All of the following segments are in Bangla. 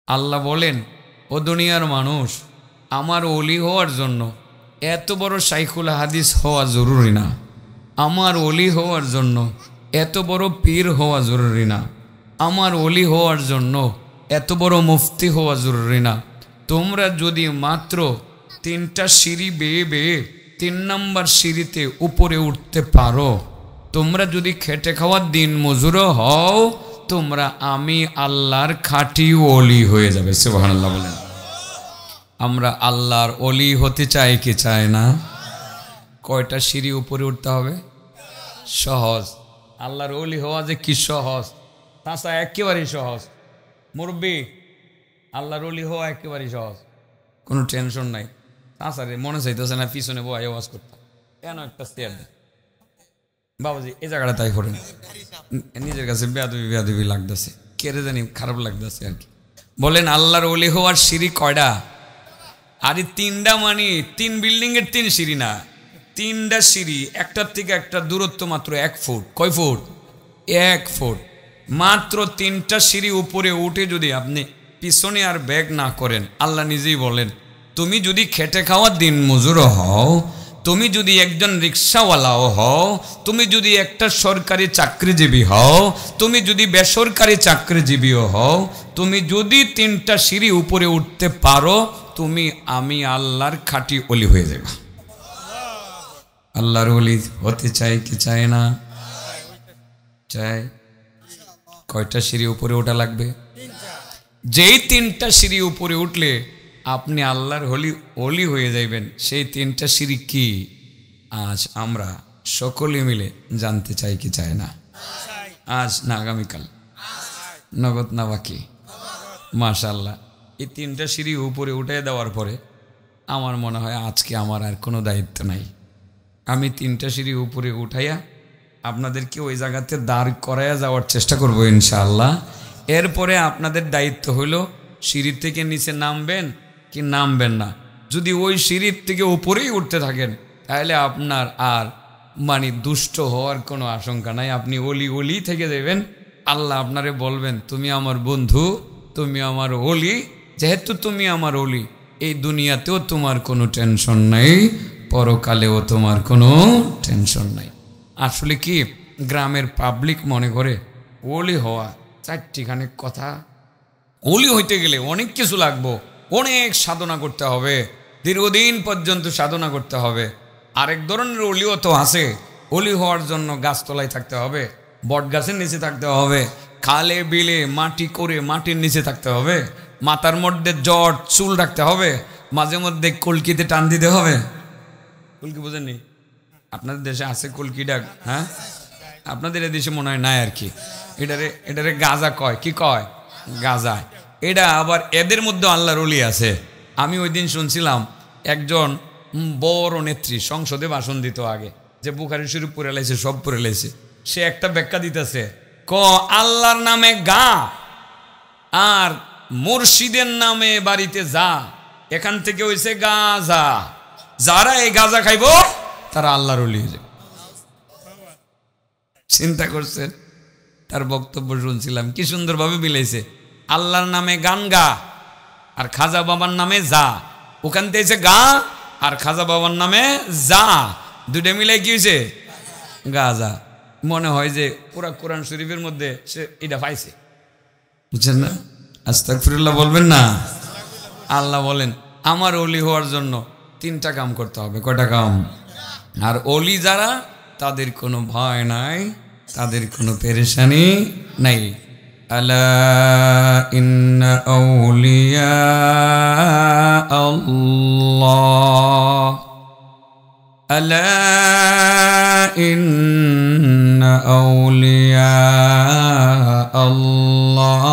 আল্লাহ বলেন, ও দুনিয়ার মানুষ, আমার ওলি হওয়ার জন্য এত বড় শাইখুল হাদিস হওয়া জরুরি না। আমার ওলি হওয়ার জন্য এত বড় পীর হওয়া জরুরি না। আমার ওলি হওয়ার জন্য এত বড় মুফতি হওয়া জরুরি না। তোমরা যদি মাত্র 3টা সিঁড়ি বেয়ে বেয়ে 3 নম্বর সিঁড়িতে উপরে উঠতে পারো, তোমরা যদি খেটে খাওয়ার দিন মজুরও হও, তোমরা আমি আল্লাহর খাঁটি ওলি হয়ে যাবে। সুবহানাল্লাহ বলেন। আমরা আল্লাহর ওলি হতে চাই কি চাই না? কয়টা সিঁড়ি উপরে উঠতে হবে? সহজ। আল্লাহর ওলি হওয়া যে কি সহজ, তাছাড়া একেবারেই সহজ। মুরব্বী, আল্লাহর ওলি হওয়া একেবারেই সহজ, কোনো টেনশন নাই। তাছাড়া মনে চাইতেছে না পিছনে বই আওয়াজ করতাম, কেন একটা চেয়ার দেয় বাবাজি এই জায়গাটা তাই করেন। নিজের কাছে বেয়াদবি বেয়াদবি লাগতেছে, কেড়ে জানি খারাপ লাগতেছে আর কি। বলেন আল্লাহর ওলি হওয়ার সিঁড়ি কয়টা? আরে 3টা, মানে 3 বিল্ডিংয়ের 3 সিঁড়ি না, 3টা সিঁড়ি, একটার থেকে একটা দূরত্ব মাত্র 1 ফুট। কয় ফুট? 1 ফুট। মাত্র 3টা সিঁড়ি উপরে উঠে যদি আপনি পিছনে আর ব্যাগ না করেন, আল্লাহ নিজেই বলেন, তুমি যদি খেটে খাওয়ার দিন মজুরও হও, তুমি যদি একজন রিক্সাওয়ালাও হও, তুমি যদি একটা সরকারি চাকরিজীবী হও, তুমি যদি বেসরকারি চাকরিজীবীও হও, তুমি যদি 3টা সিঁড়ি উপরে উঠতে পারো, তুমি আমি আল্লাহর খাঁটি ওলি হয়ে যাবে। আল্লাহর ওলি হতে চাই কি চাই না? চাই। কয়টা সিঁড়ি উপরে ওঠা লাগবে? যেই 3টা সিঁড়ি উপরে উঠলে আপনি আল্লাহর ওলি হয়ে যাইবেন, সেই 3টা সিঁড়ি কি? আজ আমরা সকলে মিলে জানতে চাই কি চাই না? আজ না আগামীকাল? নগদ না বাকি? মাশাআল্লাহ। এই 3টা সিঁড়ি উপরে উঠে দেওয়ার পরে আমার মনে হয় আজকে আমার আর কোনো দায়িত্ব নাই। আমি 3টা সিঁড়ি উপরে উঠাইয়া আপনাদেরকে ওই জায়গাতে দাঁড় করাইয়া যাওয়ার চেষ্টা করব ইনশাআল্লাহ। এরপরে আপনাদের দায়িত্ব হইল সিঁড়ি থেকে নিচে নামবেন কি নামবেন না। যদি ওই সিঁড়ির থেকে উপরেই উঠতে থাকেন, তাহলে আপনার আর মানে দুষ্ট হওয়ার কোনো আশঙ্কা নাই, আপনি ওলি ওলি থেকে যাবেন। আল্লাহ আপনারে বলবেন, তুমি আমার বন্ধু, তুমি আমার ওলি, যেহেতু তুমি আমার ওলি, এই দুনিয়াতেও তোমার কোনো টেনশন নাই, পরকালেও তোমার কোনো টেনশন নাই। আসলে কি গ্রামের পাবলিক মনে করে ওলি হওয়া 4টিখানে কথা। ওলি হইতে গেলে অনেক কিছু লাগবো, অনেক সাধনা করতে হবে, দীর্ঘদিন পর্যন্ত সাধনা করতে হবে। আরেক ধরনের ওলিও তো আছে, ওলি হওয়ার জন্য গাছতলায় থাকতে হবে, বট গাছের নিচে থাকতে হবে, খালে বিলে মাটি করে মাটির নিচে থাকতে হবে, মাথার মধ্যে জট চুল রাখতে হবে, মাঝে মধ্যে কলকিতে টান দিতে হবে। কলকি বোঝেননি? আপনাদের দেশে আছে কলকি ডাক? হ্যাঁ, আপনাদের এদেশে মনে হয় নাই আর কি। এটারে গাজা কয়। কি কয়? গাজা। এটা আবার এদের মধ্যে আল্লাহর ওলি আছে। আমি ওই দিন শুনছিলাম একজন বড় নেত্রী সংসদে ভাষণ দিত আগে, যে বুখারী শরীফ পড়ে লাইছে, সব পড়ে লাইছে। সে একটা ব্যাখ্যা দিতেছে, আল্লাহর নামে গা আর মুর্শিদের নামে বাড়িতে যা, এখান থেকে হইছে গাজা। যারা এই গাজা খাইব তারা আল্লাহর ওলি হয়ে যাবে। চিন্তা করছেন? তার বক্তব্য শুনছিলাম, কি সুন্দরভাবে মিলাইছে। আল্লাহর নামে গান গা আর খাজা বাবার নামে যা, ওখান থেকে গা আর খাজা বাবার নামে যা, দুটো মিলাই কি হয়েছে? গাজা। মনে হয় যে পুরা কোরআন শরীফের মধ্যে সে এটা পাইছে, বুঝছেন না? আস্তাগফিরুল্লাহ বলবেন না? আল্লাহ বলেন আমার ওলি হওয়ার জন্য 3টা কাম করতে হবে। কয়টা কাম? আর ওলি যারা, তাদের কোনো ভয় নাই, তাদের কোনো পেরেশানি নাই। আলা ইন্না আউলিয়া আল্লাহ, আলা ইন্না আউলিয়া আল্লাহ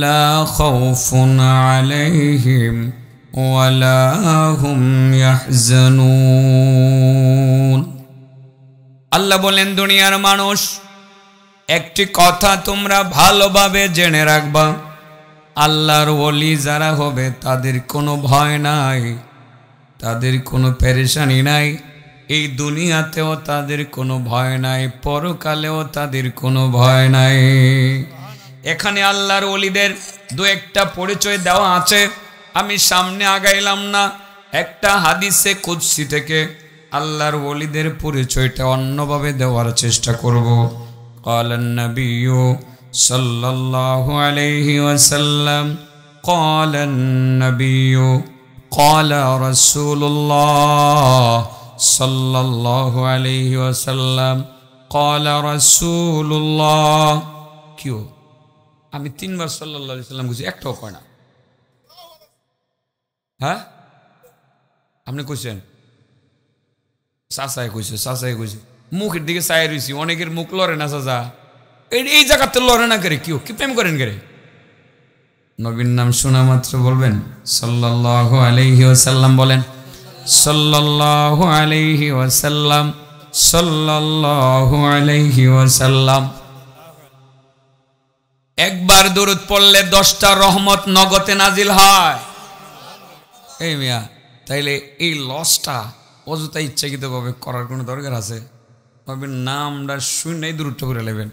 লা খাউফুন আলাইহিম ওয়ালা হুম ইয়াহজানুন। আল্লাহ বলেন, দুনিয়ার মানুষ, একটি কথা তোমরা ভালোভাবে জেনে রাখবা, আল্লাহর ওলি যারা হবে তাদের কোনো ভয় নাই, তাদের কোনো পেরেশানি নাই। এই দুনিয়াতেও তাদের কোনো ভয় নাই, পরকালেও তাদের কোনো ভয় নাই। এখানে আল্লাহর ওলিদের দু একটা পরিচয় দেওয়া আছে, আমি সামনে আগাইলাম না। একটা হাদিসে কুদসি থেকে আল্লাহর ওলিদের পরিচয়টা অন্যভাবে দেওয়ার চেষ্টা করব। ক্বালান নবিয়্যু সাল্লাল্লাহু আলাইহি ওয়াসাল্লাম, ক্বালান নবিয়্যু ক্বালা রাসূলুল্লাহ সাল্লাল্লাহু আলাইহি ওয়াসাল্লাম, ক্বালা রাসূলুল্লাহ। কিও আমি 3 বার সাল্লাল্লাহু আলাইহি ওয়াসাল্লাম কইছি, একটাও কয় না। হ্যাঁ আপনি কইছেন? চাচাই কইছে, চাচাই কইছে, মুখের দিকে চাই রইছি। অনেকের মুখ লড়ে না চাচা, এই জায়গাতে লড়ে না করে। কিও কি প্রেম করেন করে? নবীর নাম শোনা মাত্র বলবেন সাল্লাল্লাহু আলাইহি ওয়াসাল্লাম। বলেন সাল্লাল্লাহু আলাইহি ওয়াসাল্লাম, সাল্লাল্লাহু আলাইহি ওয়াসাল্লাম। একবার দরুদ পড়লে 10টা রহমত নগদে নাজিল হয়। এই মিয়া, তাইলে এই লসটা অযথা ইচ্ছাকৃতভাবে করার কোনো দরকার আছে? নবীর নামটা শুনেই দরুদটা করে নেবেন।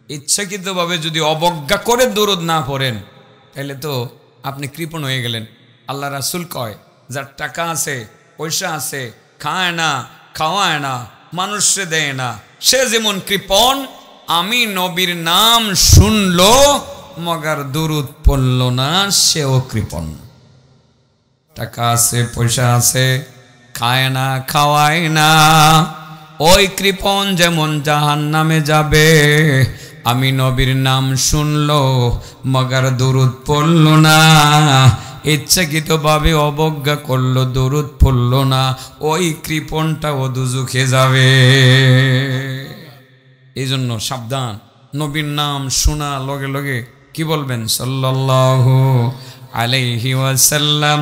ইচ্ছাকৃতভাবে যদি অবজ্ঞা করে দরুদ না পড়েন তাহলে তো আপনি কৃপণ হয়ে গেলেন। আল্লাহ রাসূল কয়, যার টাকা আছে, পয়সা আছে, খায় না, খাওয়ায় না, মানুষে দেয় না, সে যেমন কৃপণ, আমি নবীর নাম শুনলো মগার দরুদ পড়ল না, সেও কৃপণ। টাকা আছে, পয়সা আছে, খায় না, খাওয়ায় না, ওই কৃপণ যেমন জাহান্নামে যাবে। আমি নবীর নাম শুনলো মগার দরুদ পড়ল না, ইচ্ছাকৃতভাবে অবজ্ঞা করলো, দরুদ পড়ল না, ওই কৃপণটাও দুজখে যাবে। এই জন্য সাবধান, নবীর নাম শোনা লগে লগে কি বলবেন? সাল্লাল্লাহু আলাইহি ওয়াসাল্লাম,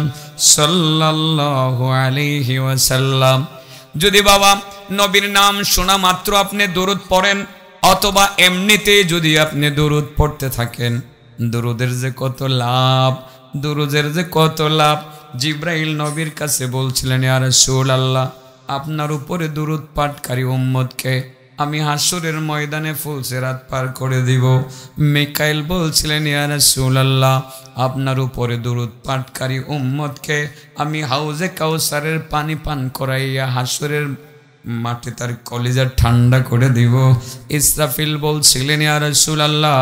সাল্লাল্লাহু আলাইহি ওয়াসাল্লাম। যদি বাবা নবীর নাম শোনা মাত্র আপনি দরুদ পড়েন, অথবা এমনিতে যদি আপনি দরুদ পড়তে থাকেন, দরুদের যে কত লাভ, দরুদের যে কত লাভ। জিব্রাইল নবীর কাছে বলছিলেন, ইয়া রাসূলুল্লাহ, আপনার উপরে দরুদ পাঠকারী উম্মতকে আমি হাসরের ময়দানে ফুলসিরাত পার করে দিব। মিকাইল বলছিলেন, ইয়া রাসূলুল্লাহ, আপনার উপরে দরুদ পাঠকারী উম্মতকে আমি হাউজে কাউসারের পানি পান করাইয়া হাসরের মাঠে তার কলিজা ঠান্ডা করে দিব। ইসরাফিল বলছিলেন, ইয়া রাসূলুল্লাহ,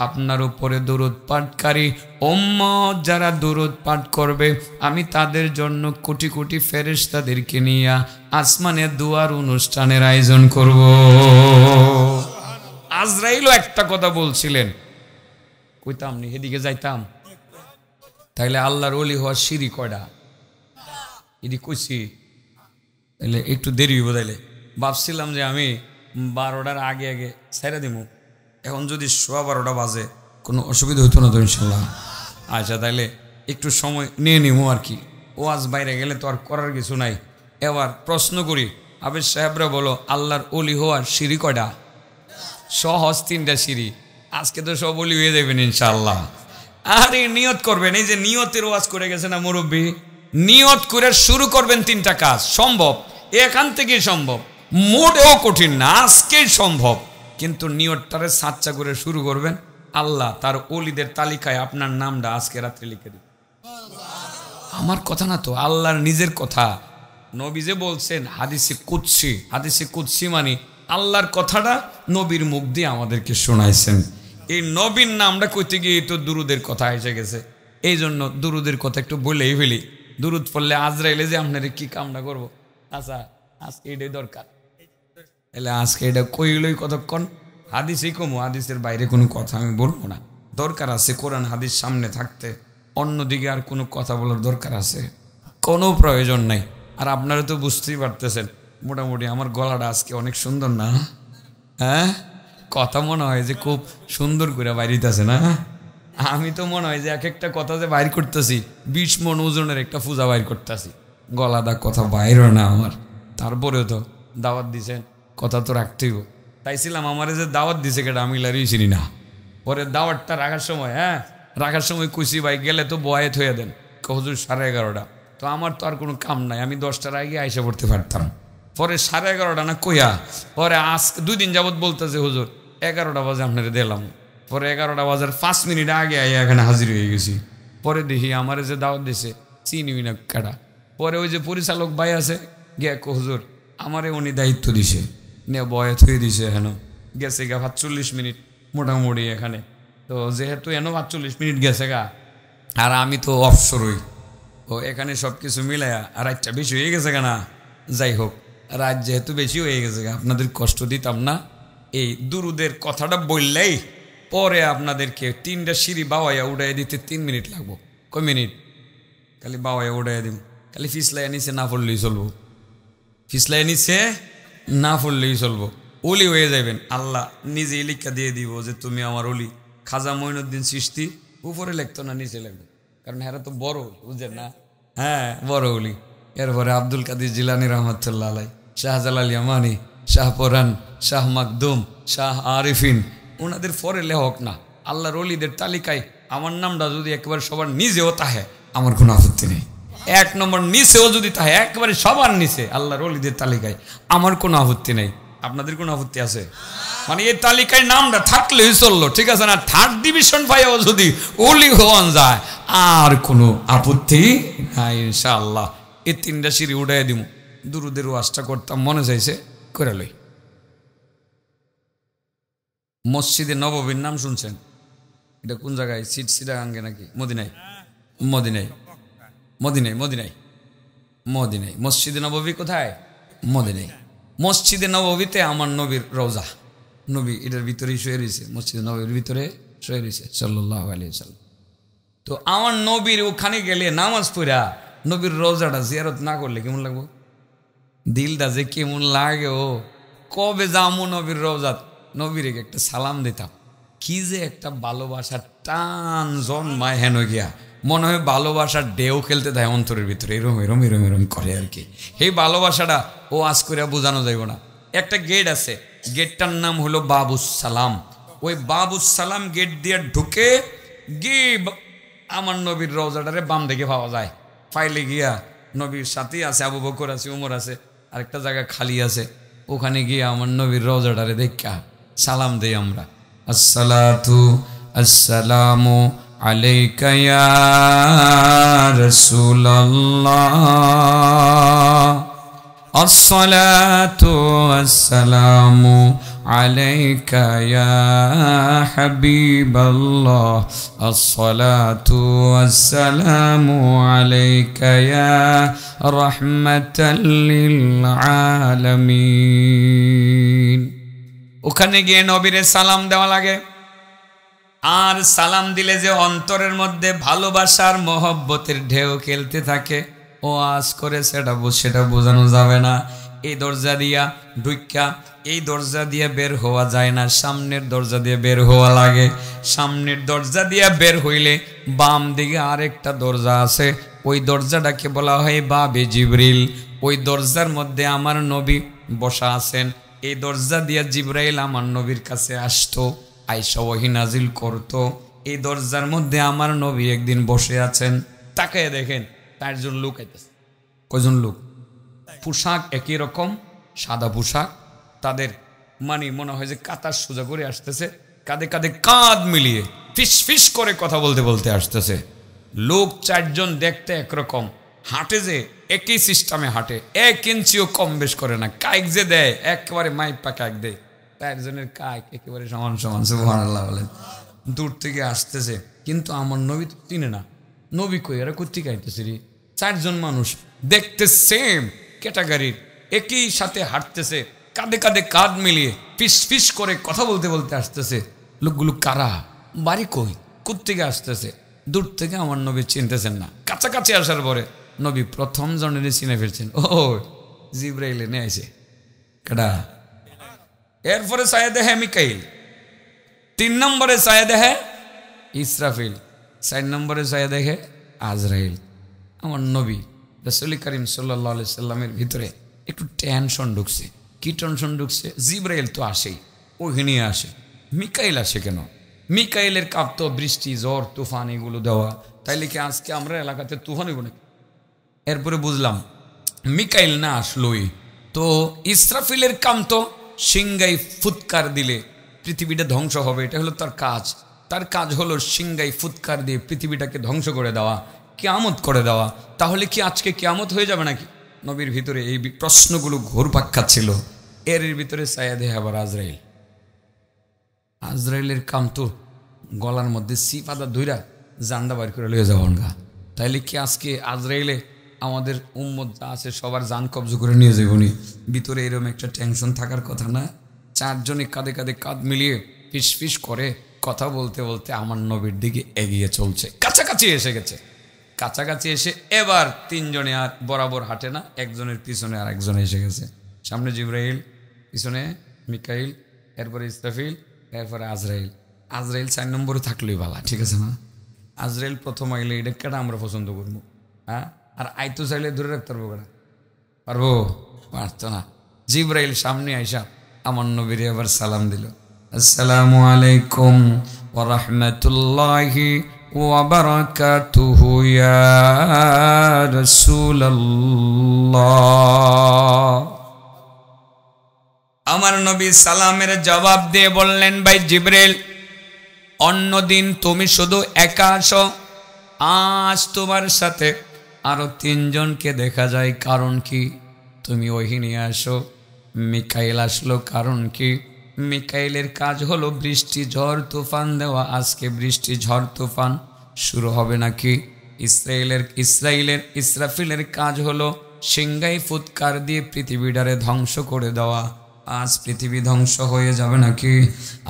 আপনার উপরে দরুদ পাঠকারী উম্মত যারা দরুদ পাঠ করবে আমি তাদের জন্য কোটি কোটি ফেরেশতাদেরকে নিয়ে আসমানে দুয়ার অনুষ্ঠানের আয়োজন করব। আজরাইলও একটা কথা বলছিলেন, কইতাম নি এদিকে যাইতাম, তাইলে আল্লাহর ওলি হওয়ার সিঁড়ি কয়টা? এদিকে কইছি, তাইলে একটু দেরি হইব। তাইলে ভাবছিলাম যে আমি 12টার আগে আগে ছেড়ে দিব। এখন যদি 12:15 বাজে কোনো অসুবিধা হইতো না তো ইনশাল্লাহ? আচ্ছা, তাইলে একটু সময় নিয়ে নিব আর কি। ওয়াজ বাইরে গেলে তো আর করার কিছু নাই। এবার প্রশ্ন করি, আবেদ সাহেবরা বলো, আল্লাহর ওলি হওয়ার সিঁড়ি কয়টা? সহজ 3টা সিঁড়ি। আজকে তো সব ওলি হয়ে যাবেন ইনশাল্লাহ। আরে নিয়ত করবেন, এই যে নিয়তের ওয়াজ করে গেছে না মুরব্বী, নিয়ত করে শুরু করবেন 3টা কাজ। সম্ভব, এখান থেকেই সম্ভব, মোটেও কঠিন না, আজকেই সম্ভব। কিন্তু নিয়তটারে সাচ্চা করে শুরু করবেন। আল্লাহ তার ওলিদের তালিকায় আপনার নামটা আজকে রাত্রে লিখে দিন। আমার কথা না তো, আল্লাহর নিজের কথা। নবী যে বলছেন হাদিসে কুদসি, হাদিসে কুদসি মানে আল্লাহর কথাটা নবীর মুখ দিয়ে আমাদেরকে শোনাইছেন। এই নবীর নামটা কইতে গিয়ে তো দুরুদের কথা এসে গেছে। এই জন্য দুরুদের কথা একটু বলেই ফেলি। দুরুদ পড়লে আজরাইলে যে আপনারা কি কামনা করবো, আচ্ছা আজকে এটাই দরকার, তাহলে আজকে এটা কইলই কতক্ষণ হাদিসই কমু, হাদিসের বাইরে কোনো কথা আমি বলবো না। দরকার আছে কোরআন হাদিস সামনে থাকতে, অন্যদিকে আর কোনো কথা বলার দরকার আছে? কোনো প্রয়োজন নাই। আর আপনারা তো বুঝতেই পারতেছেন, মোটামুটি আমার গলাটা আজকে অনেক সুন্দর না? হ্যাঁ, কথা মনে হয় যে খুব সুন্দর করে বাইরিতেছে না? আমি তো মনে হয় যে এক একটা কথা যে বাইর করতেছি 20 মণ ওজনের একটা পূজা বাইর করতেছি। গলাটা কথা বাইর না আমার, তারপরেও তো দাওয়াত দিছেন, কথা তো রাখতেই। তাইছিলাম আমারে যে দাওয়াত দিছে কেটা আমি লারিয়ে চিনি না। পরে দাওয়াতটা রাখার সময়, রাখার সময় কুচি ভাই গেলে তো বয়াত হয়ে দেন, হুজুর 11:30। তো আমার তো আর কোনো কাম নাই, আমি 10টার আগে আইসা পড়তে পারতাম। পরে 11:30 না কইয়া পরে আজকে 2 দিন যাবৎ বলতেছে হুজুর 11টা বাজে আপনারা দিলাম। পরে 11টা বাজার 5 মিনিট আগে আইয়া এখানে হাজির হয়ে গেছি। পরে দেখি আমার যে দাওয়াত দিছে চিনিবি না কাটা। পরে ওই যে পরিচালক ভাই আছে গিয়া হুজুর আমারে উনি দায়িত্ব দিছে, নিয়ে বয়ে থুয়ে দিছে। এখানে গেছে গা 45 মিনিট মোটামুটি এখানে। তো যেহেতু এনো 45 মিনিট গেছে গা, আর আমি তো অফসর হই, ও এখানে সব কিছু মিলাইয়া আর একটা বেশি হয়ে গেছে গা না। যাই হোক, রাত যেহেতু বেশি হয়ে গেছে গা, আপনাদের কষ্ট দিতাম না। এই দুরুদের কথাটা বললেই পরে আপনাদেরকে 3টা সিঁড়ি বাওয়াইয়া উড়াই দিতে 3 মিনিট লাগবো। কয় মিনিট? খালি বাওয়াইয়া উড়াইয়া দিব। খালি ফিসলাইয়া নিচে না পড়লেই চলবো, ফিসলাইয়া নিচে না পড়লেই চলবো। ওলি হয়ে যাবেন, আল্লাহ নিজেই লিখা দিয়ে দিব যে তুমি আমার ওলি। খাজা মঈনুদ্দিন চিশতি উপরে লিখতো না, নিচে লিখতো, কারণ এরা তো বড়, বুঝছেন না? হ্যাঁ, বড় ওলি। এরপরে আব্দুল কাদের জিলানী রহমতুল্লাহ আলাই, শাহজালাল ইয়ামানি, শাহ পরান, শাহ মাকদুম, শাহ আরিফিন, ওনাদের পরে লেখক না। আল্লাহর ওলিদের তালিকায় আমার নামটা যদি একেবারে সবার নিজেও তাহে আমার কোনো আপত্তি নেই। 1 নম্বর নিচেও যদি তাহে একেবারে সবার নিচে আল্লাহর ওলিদের তালিকায় আমার কোনো আপত্তি নেই। আপনাদের কোনো আপত্তি আছে? মানে এই তালিকায় নামটা থাকলেই চললো, ঠিক আছে না? 3rd ডিভিশন পাইও যদি ওলি হওয়া যায় আর কোনো আপত্তি নাই ইনশাআল্লাহ। এই 3টা সিঁড়ি উঠাই দিব। দুরুদের ওয়াজটা করতাম, মনে চাইছে করে লই। মসজিদে নববীর নাম শুনছেন? এটা কোন জায়গায়? চিটাগাঙ্গে নাকি মদিনায়? মদিনায়, মদিনায়, মদিনায়, মদিনায়। মসজিদে নববী কোথায়? মদিনায়। মসজিদে নববীতে আমার নবীর রওজা, নবী এটার ভিতরেই শুয়ে রয়েছে, মসজিদে নববীর ভিতরে শুয়ে রয়েছে সাল্লাল্লাহু আলাইহি ওয়াসাল্লাম। তো আমার নবীর ওখানে গেলে নামাজ পড়া নবীর রওজাটা জিয়ারত না করলে কেমন লাগবো? দিলটা যে কেমন লাগে, ও কবে যাবো নবীর রওজাত, নবীর একটা সালাম দিতাম। কি যে একটা ভালোবাসার টান জন্মায় হেন গিয়া, মনে হয় ভালোবাসার ঢেউ খেলতে দেয় অন্তরের ভিতরে, এরম এরম এরম এরম করে আর কি। এই ভালোবাসাটা ও আজ করে বোঝানো যাইব না। একটা গেট আছে, গেটটার নাম হলো বাবুস সালাম। ওই বাবুস সালাম গেট দিয়ে ঢুকে গিয়ে আমার নবীর রওজাটারে বাম দিকে পাওয়া যায়। ফাইলে গিয়া নবীর সাথী আছে, আবু বকর আছে, উমর আছে, আরেকটা জায়গা খালি আছে, ওখানে গিয়ে আমার নবীর রওজাটারে দেখা সালাম দেই আমরা। আসসালাতু আসসালামু আলাইকা ইয়া রাসূলুল্লাহ, আসসালাতু আসসালামু আলাইকা ইয়া হাবিবাল্লাহ, আসসালাতু আসসালামু আলাইকা ইয়া রাহমাতাল লিল আলামিন। ওখানে গিয়ে নবীরে সালাম দেওয়া লাগে। আর সালাম দিলে যে অন্তরের মধ্যে ভালোবাসার মহব্বতের ঢেউ খেলতে থাকে, ও আজ করে সেটা বোঝানো যাবে না। এই দরজা দিয়া ঢুকা, এই দরজা দিয়ে বের হওয়া যায় না, সামনের দরজা দিয়ে বের হওয়া লাগে। সামনের দরজা দিয়ে বের হইলে বাম দিকে আরেকটা দরজা আছে, ওই দরজাটাকে বলা হয় বাবে জিবরিল। ওই দরজার মধ্যে আমার নবী বসা আছেন। এই দরজা দিয়া জিবরাইল আমার নবীর কাছে আসতো, আয়েশা ওহী নাজিল করতো। এই দরজার মধ্যে আমার নবী একদিন বসে আছেন, তাকায় দেখেন 4 জন লোক আইতেছে। কয়জন লোক? পোশাক একই রকম, সাদা পোশাক। তাদের মানে মনে হয় যে কাতার সোজা করে আসতেছে, কাঁধে কাঁধে কাঁধ মিলিয়ে ফিস ফিস করে কথা বলতে বলতে আসতেছে। লোক 4 জন দেখতে একরকম, হাঁটে যে একই সিস্টেমে হাঁটে, 1 ইঞ্চিও কম বেশ করে না। কাইক যে দেয় একেবারে মাইপা কাইক দেয়। 4 জনের কাইক একেবারে সমান সমান, সুবহানাল্লাহ বলেন। দূর থেকে আসতেছে, কিন্তু আমার নবী তো চিনে না। নবী কই, এরা কোত্থেকে আইতেছে রে? 4 জন মানুষ দেখতে সেম ক্যাটাগরির, একই সাথে হাঁটতেছে, কাঁধে কাঁধে কাঁধ মিলিয়ে ফিস ফিস করে কথা বলতে বলতে আসতেছে। লোকগুলো কারা? বাড়ি কই? কোত্থেকে আসতেছে? দূর থেকে আমার নবী চিনতেছেন না। কাছাকাছি আসার পরে নবী প্রথম জনের চিনে ফেলছেন, ও জিবরাইল এনে আইছে। কেডা? এরপরে ছায়া দেখে মিকাইল, 3 নম্বরে ছায়া দেখে ইসরাফিল, 4 নম্বরে ছায়া দেখে আজরাইল। আমার নবী রাসূল করিম সাল্লাল্লাহু আলাইহি সাল্লামের ভিতরে একটু টেনশন ঢুকছে। কি টেনশন ঢুকছে? জিবরাইল তো আসেই, ওখানে আসে, মিকাইল আসে কেন? মিকাইলের কাপ তো বৃষ্টি, ঝড়, তুফান এগুলো দেওয়া, তাইলে কি আজকে আমরা এলাকাতে তুফান হইব নাকি? এরপরে বুঝলাম মিকাইল না আসলোই তো ইসরাফিলের কাম তো সিংগাই ফুৎকার দিলে পৃথিবীটা ধ্বংস হবে, এটা হলো তার কাজ। তার কাজ হলো সিংগাই ফুৎকার দিয়ে পৃথিবীটাকে ধ্বংস করে দেওয়া, কিয়ামত করে দেওয়া। তাহলে কি আজকে কিয়ামত হয়ে যাবে নাকি? নবীর ভিতরে এই প্রশ্নগুলো ঘুরপাক খাচ্ছিল। এর ভিতরে সায়াদে আবার আজরাইল। আজরাইলের কাম তো গলার মধ্যে সিফাদা ধইরা জান্দা বাইর করে লয়ে যাওয়ার গা। তাইলে কি আজকে আজরাইলে আমাদের উম্মত যা আছে সবার জান কবজ করে নিয়ে যাবনি? ভিতরে এরকম একটা টেনশন থাকার কথা না? চারজনে কাঁধে কাঁধে কাঁধ মিলিয়ে ফিস ফিস করে কথা বলতে বলতে আমার নবীর দিকে এগিয়ে চলছে, কাছাকাছি এসে গেছে। কাছাকাছি এসে এবার তিনজনে আর বরাবর হাঁটে না, একজনের পিছনে আর একজন এসে গেছে। সামনে জিব্রাইল, পিছনে মিকাইল, এরপরে ইসরাফিল, এরপরে আজরাইল। আজরাইল 4 নম্বরে থাকলেই ভালো, ঠিক আছে না? আজরাইল প্রথম আইলে এটা কেটা আমরা পছন্দ করবো, হ্যাঁ? আর আইতো চাইলে ধরে রাখতে পারবো কেটা? পারবো? পারতো না। জিব্রাইল সামনে আইসা আমার নবীর এবার সালাম দিল, আসসালামু আলাইকুম ওয়া রাহমাতুল্লাহি ওয়া বারাকাতুহু ইয়া রাসূলুল্লাহ। আমার নবী সালামের জবাব দিয়ে বললেন, ভাই জিব্রাইল, অন্যদিন তুমি শুধু একা আসো, আজ তোমার সাথে আরো 3 জনকে দেখা যায়, কারণ কি? তুমি ওহি নিয়ে আসো। মিকাইল আসলো, কারণ কি? মিকাইলের কাজ হলো বৃষ্টি ঝড় তুফান দেওয়া। আজকে বৃষ্টি ঝড় তুফান শুরু হবে নাকি? ইসরাফিলের কাজ হলো সিংগাই ফুৎকার দিয়ে পৃথিবীটারে ধ্বংস করে দেওয়া। আজ পৃথিবী ধ্বংস হয়ে যাবে নাকি?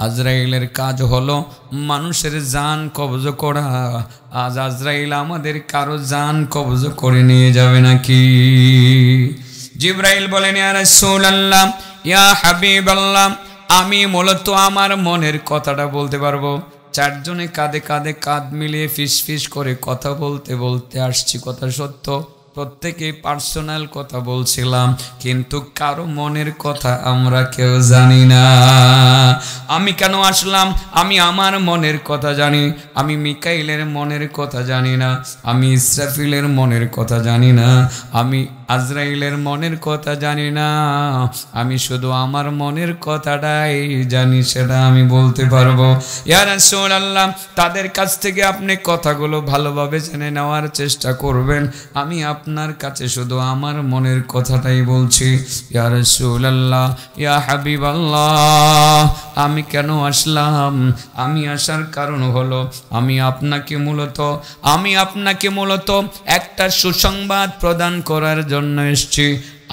আজরাইলের কাজ হলো মানুষের জান কবজ করা। আজ আজরাইল আমাদের কারো জান কবজ করে নিয়ে যাবে নাকি? জিব্রাইল বলেন, ইয়া রাসূলুল্লাহ, ইয়া হাবিবাল্লাহ, আমি মূলত আমার মনের কথাটা বলতে পারবো। 4 জনে কাঁধে কাঁধে কাঁধ মিলিয়ে ফিস ফিস করে কথা বলতে বলতে আসছি, কথা সত্য। প্রত্যেকেই পার্সোনাল কথা বলছিলাম, কিন্তু কারো মনের কথা আমরা কেউ জানি না। আমি কেন আসলাম? আমি আমার মনের কথা জানি। আমি মিকাইলের মনের কথা জানি না, আমি ইসরাফিলের মনের কথা জানি না, আমি আজরাইলের মনের কথা জানি না। আমি শুধু আমার মনের কথাটাই জানি, সেটা আমি বলতে পারবো। ইয়া রাসূলুল্লাহ, তাদের কাছ থেকে আপনি কথাগুলো ভালোভাবে জেনে নেওয়ার চেষ্টা করবেন। আমি আপনার কাছে শুধু আমার মনের কথাটাই বলছি। ইয়া রাসূলুল্লাহ, ইয়া হাবিবাল্লাহ, আমি কেন আসলাম? আমি আসার কারণ হলো আমি আপনাকে মূলত একটা সুসংবাদ প্রদান করার জন্য এসেছি।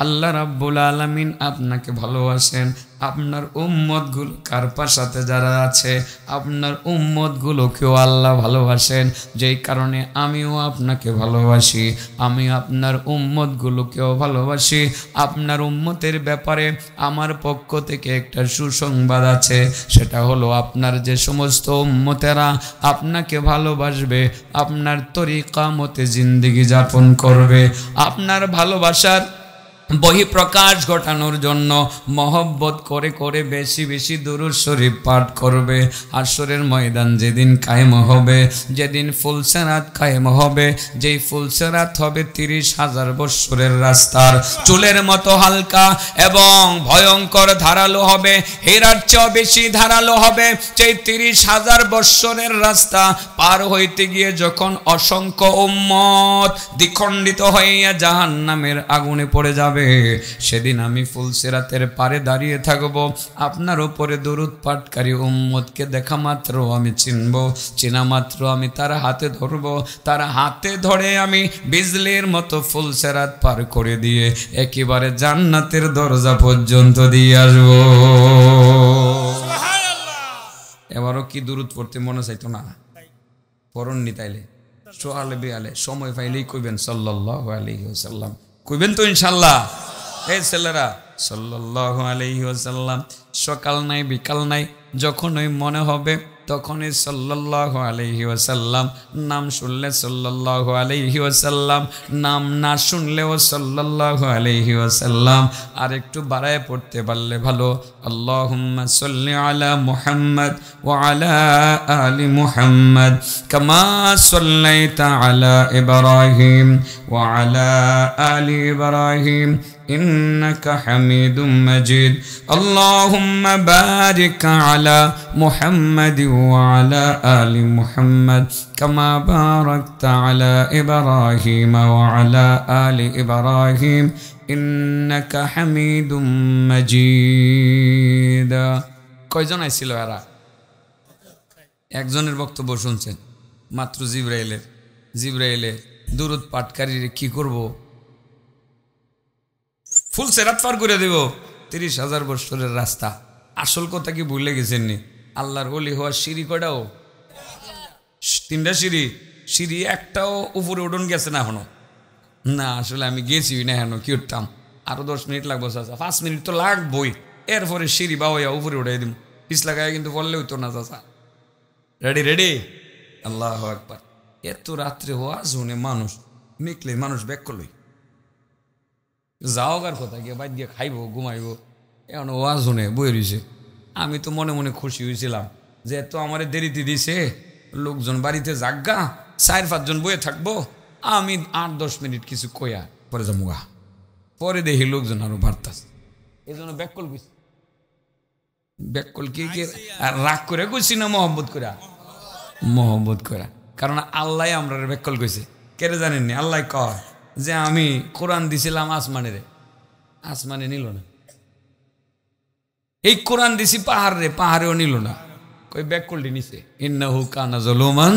আল্লাহ রাব্বুল আলামিন আপনাকে ভালোবাসেন। আপনার উম্মতগুলো কারপার সাথে যারা আছে, আপনার উম্মতগুলোকেও আল্লাহ ভালোবাসেন, যেই কারণে আমিও আপনাকে ভালোবাসি। আমি আপনার উম্মতগুলোকেও ভালোবাসি। আপনার উম্মতের ব্যাপারে আমার পক্ষ থেকে একটা সুসংবাদ আছে, সেটা হলো আপনার যে সমস্ত উম্মতেরা আপনাকে ভালোবাসবে, আপনার তরিকা মতে জিন্দেগি যাপন করবে, আপনার ভালোবাসার বহিঃপ্রকাশ ঘটানোর জন্য মহব্বত করে করে বেশি বেশি দুরূদ শরীফ পাঠ করবে। আসরের ময়দান যেদিন কায়েম হবে, যেদিন ফুলসেরাত কায়েম হবে, যেই ফুলসেরাত হবে 30,000 বৎসরের রাস্তার চুলের মতো হালকা এবং ভয়ঙ্কর ধারালো হবে, হীরার চেয়েও বেশি ধারালো হবে। সেই 30,000 বৎসরের রাস্তা পার হইতে গিয়ে যখন অসংখ্য উম্মত দ্বিখণ্ডিত হইয়া জাহান্নামের আগুনে পড়ে যাবে, সেদিন আমি ফুলসিরাতের পারে দাঁড়িয়ে থাকব। আপনার উপরে দরুদ পাঠকারী উম্মতকে দেখা মাত্র আমি চিনব, চেনা মাত্র আমি তার হাতে ধরব, তার হাতে ধরে আমি বিজলির মতো ফুলসিরাত পার করে দিয়ে একেবারে জান্নাতের দরজা পর্যন্ত দিয়ে আসব। এবারও কি দরুদ পড়তে মনে চাইতো না? পড়ননি তাইলে সোহালে বেয়ালে সময় পাইলেই কইবেন সাল্লাল্লাহু আলাইহি ওয়াসাল্লাম, কইবেন তো ইনশাল্লাহ। এই ছেলেরা সাল্লাল্লাহু আলাইহি ওয়াসাল্লাম, সকাল নাই বিকাল নাই, যখন ওই মনে হবে তখনই সাল্লাল্লাহু আলাইহি ওয়াসাল্লাম, নাম শুনলে সাল্লাল্লাহু আলাইহি ওয়াসাল্লাম, নাম না শুনলেও সাল্লাল্লাহু আলাইহি ওয়াসাল্লাম। আর একটু বাড়ায় পড়তে পারলে ভালো, আল্লাহুম্মা সাল্লি আলা মুহাম্মদ ওয়া আলা আলি মুহাম্মদ কামা সাল্লাইতা আলা ইব্রাহিম ওয়া আলা আলি ইব্রাহিম ইন্নাকা হামিদুম মাজিদ। আল্লাহুম্মা বারিক আলা মুহাম্মদ ওয়া আলা আলি মুহাম্মদ কামা বারাকতা আলা ইব্রাহিম ওয়া আলা আলি ইব্রাহিম ইন্নাকা হামিদুম মাজিদ। কয়জন আইছিল এরা? একজনের বক্তব্য শুনছেন মাত্র, জিবরাইলে দুরূদ পাঠকারীর কি করব? ফুল সেরাত পার করে দেব, 30,000 বছরের রাস্তা। আসল কথা কি ভুলে গেছেন নি? আল্লাহর ওলি হওয়ার সিঁড়ি কয়টাও? 3টা সিঁড়ি একটাও উপরে উঠন গেছে না এখনো? না, আসলে আমি গেছি না এখনো, কি উঠতাম? আরো 10 মিনিট লাগবো চাচা, 5 মিনিট তো লাগবই। এরপরে সিঁড়ি বাওয়া উপরে উঠাই দিব, পিছ লাগাই কিন্তু বললে হইতো না চাচা। রেডি? আল্লাহু আকবার। এত রাত্রে হওয়া শুনে মানুষ নিকলে, মানুষ ব্যাক করলই যাওয়ার কথা, গিয়ে বাইর গিয়ে খাইবো, ঘুমাইবো, এখন ওয়াজ শুনে বই রয়েছে। আমি তো মনে মনে খুশি হয়েছিলাম যে এত আমার দেরিতে দিছে, লোকজন বাড়িতে জাগা, 4-5 জন বইয়ে থাকবো, আমি 8-10 মিনিট কিছু কয়া পরে যাবো গা। পরে দেখি লোকজন আরো বাড়তাছে, এই জন্য ব্যাককল কইছি। ব্যাককল কি রাগ করে কইছি না মহব্বত করা? মহব্বত করা। কারণ আল্লাহ আমরা ব্যাককল কইছে, কেড়ে জানেননি? আল্লাহ কয় যে আমি কোরআন দিছিলাম আসমানে নিল না, এই কোরআন দিছি পাহাড়েও নিল না, কই ব্যাককলটি নিছে। ইন্নাহু কানা যালুমান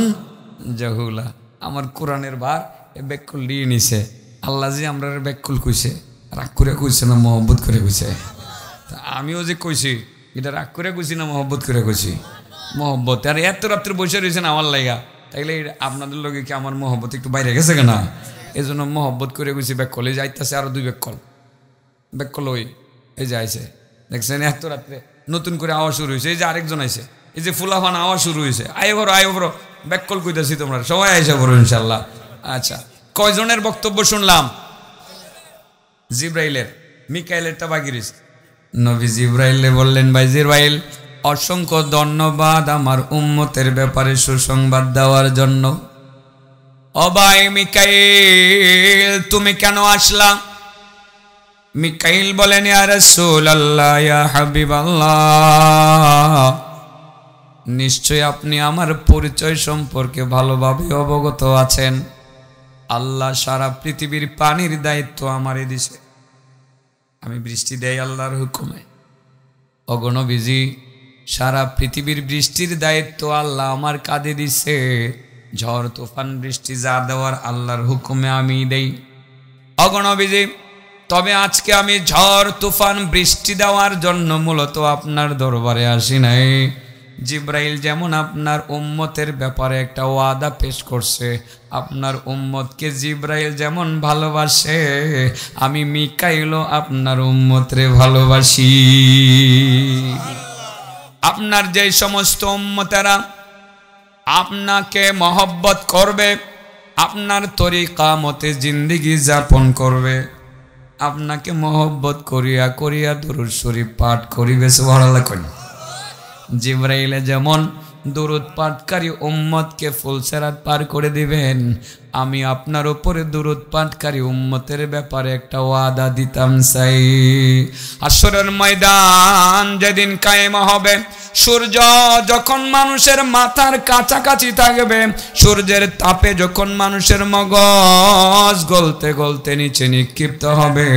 জাহুলা। আমার কোরআনের ভার এই ব্যাককল দিয়ে নিছে। আল্লাহ যে আমরা ব্যাককল কইছে, রাগ করে কইছে না মহব্বত করে কইছে? আমিও যে কইছি এটা রাগ করে কইছি না মহব্বত করে কইছি? মহব্বত। আর এত রাত্রে বসে রয়েছেন আমার লাইগা, তাইলে আপনাদের লগে কি আমার মহব্বত একটু বাইরে গেছে কেনা? এই জন্য মহব্বত করে গেছি। ব্যাককল এই যাইতেছে, আরো 2 ব্যাককল ওই এই যে আইছে, দেখছেন? এত রাত্রে নতুন করে আওয়াজ শুরু হয়েছে। এই যে আরেকজন আইছে, এই যে ফুলাফান আওয়াজ শুরু হয়েছে, আয় বড় ব্যাককল কইতেছি, তোমরা সবাই আইসা বড় ইনশাল্লাহ। আচ্ছা, কয়জনের বক্তব্য শুনলাম? জিব্রাইলের, মিকাইলেরটা বাকি রয়েছে। নবী জিব্রাইলে বললেন, ভাই জিব্রাইল, অসংখ্য ধন্যবাদ আমার উম্মতের ব্যাপারে সুসংবাদ দেওয়ার জন্য। ও ভাই মিকাইল, তুমি কেন আসলা? মিকাইল বলেন, ইয়া রাসূলুল্লাহ, ইয়া হাবিবাল্লাহ, নিশ্চয় আপনি আমার পরিচয় সম্পর্কে ভালোভাবে অবগত আছেন। আল্লাহ সারা পৃথিবীর পানির দায়িত্ব আমারে দিছে, আমি বৃষ্টি দেই আল্লাহর হুকুমে। ওগো নবীজি, সারা পৃথিবীর বৃষ্টির দায়িত্ব আল্লাহ আমার কাঁধে দিছে। ঝড় তুফান বৃষ্টি যা দেওয়ার আল্লাহর হুকুমে আমি দেই। ওগো নবীজি, তবে আজকে আমি ঝড় তুফান বৃষ্টি দেওয়ার জন্য মূলত আপনার দরবারে আসি নাই। জিব্রাইল যেমন আপনার উম্মতের ব্যাপারে একটা ওয়াদা পেশ করছে, আপনার উম্মতকে জিব্রাইল যেমন ভালোবাসে, আমি মিকাইলও আপনার উম্মতরে ভালোবাসি। আপনার যে সমস্ত উম্মতেরা আপনাকে মহব্বত করবে, আপনার তরিকা মতে জিন্দেগি যাপন করবে, আপনাকে মহব্বত করিয়া করিয়া দুরূদ শরীফ পাঠ করিবে। সুবহানাল্লাহ। জিব্রাইলে যেমন দুরূদ পাঠকারী উম্মতকে ফুলসেরাত পার করে দিবেন, আমি আপনার উপরে দুরূদ পাঠকারী উম্মতের ব্যাপারে একটা ওয়াদা দিতাম চাই। হাশরের ময়দান যেদিন কায়েম হবে, সূর্য যখন মানুষের মাথার কাছাকাছি থাকবে, সূর্যের তাপে যখন মানুষের মগজ গলতে গলতে নিচে নিক্ষিপ্ত হবে,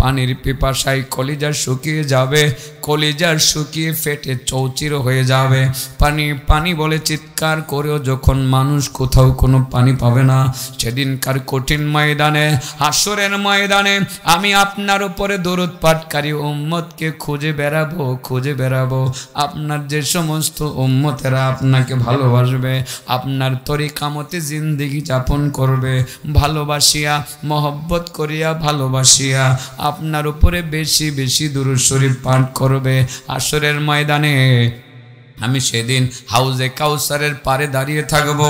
পানির পিপাসায় কলিজা শুকিয়ে যাবে, কলিজা শুকিয়ে ফেটে চৌচির হয়ে যাবে, পানি পানি বলে চিৎকার করেও যখন মানুষ কোথাও কোনো পানি পাবে না, সেদিনকার কঠিন ময়দানে, হাশরের ময়দানে আমি আপনার উপরে দরুদ পাঠকারী উম্মতকে খুঁজে বেড়াবো। আপনার যে সমস্ত উম্মতেরা আপনাকে ভালোবাসবে, আপনার তরিকা মতে জিন্দেগি যাপন করবে, ভালোবাসিয়া মহব্বত করিয়া ভালোবাসিয়া আপনার উপরে বেশি বেশি দুরূদ শরীফ পাঠ করবে, হাশরের ময়দানে আমি সেদিন হাউজে কাউসারের পারে দাঁড়িয়ে থাকব,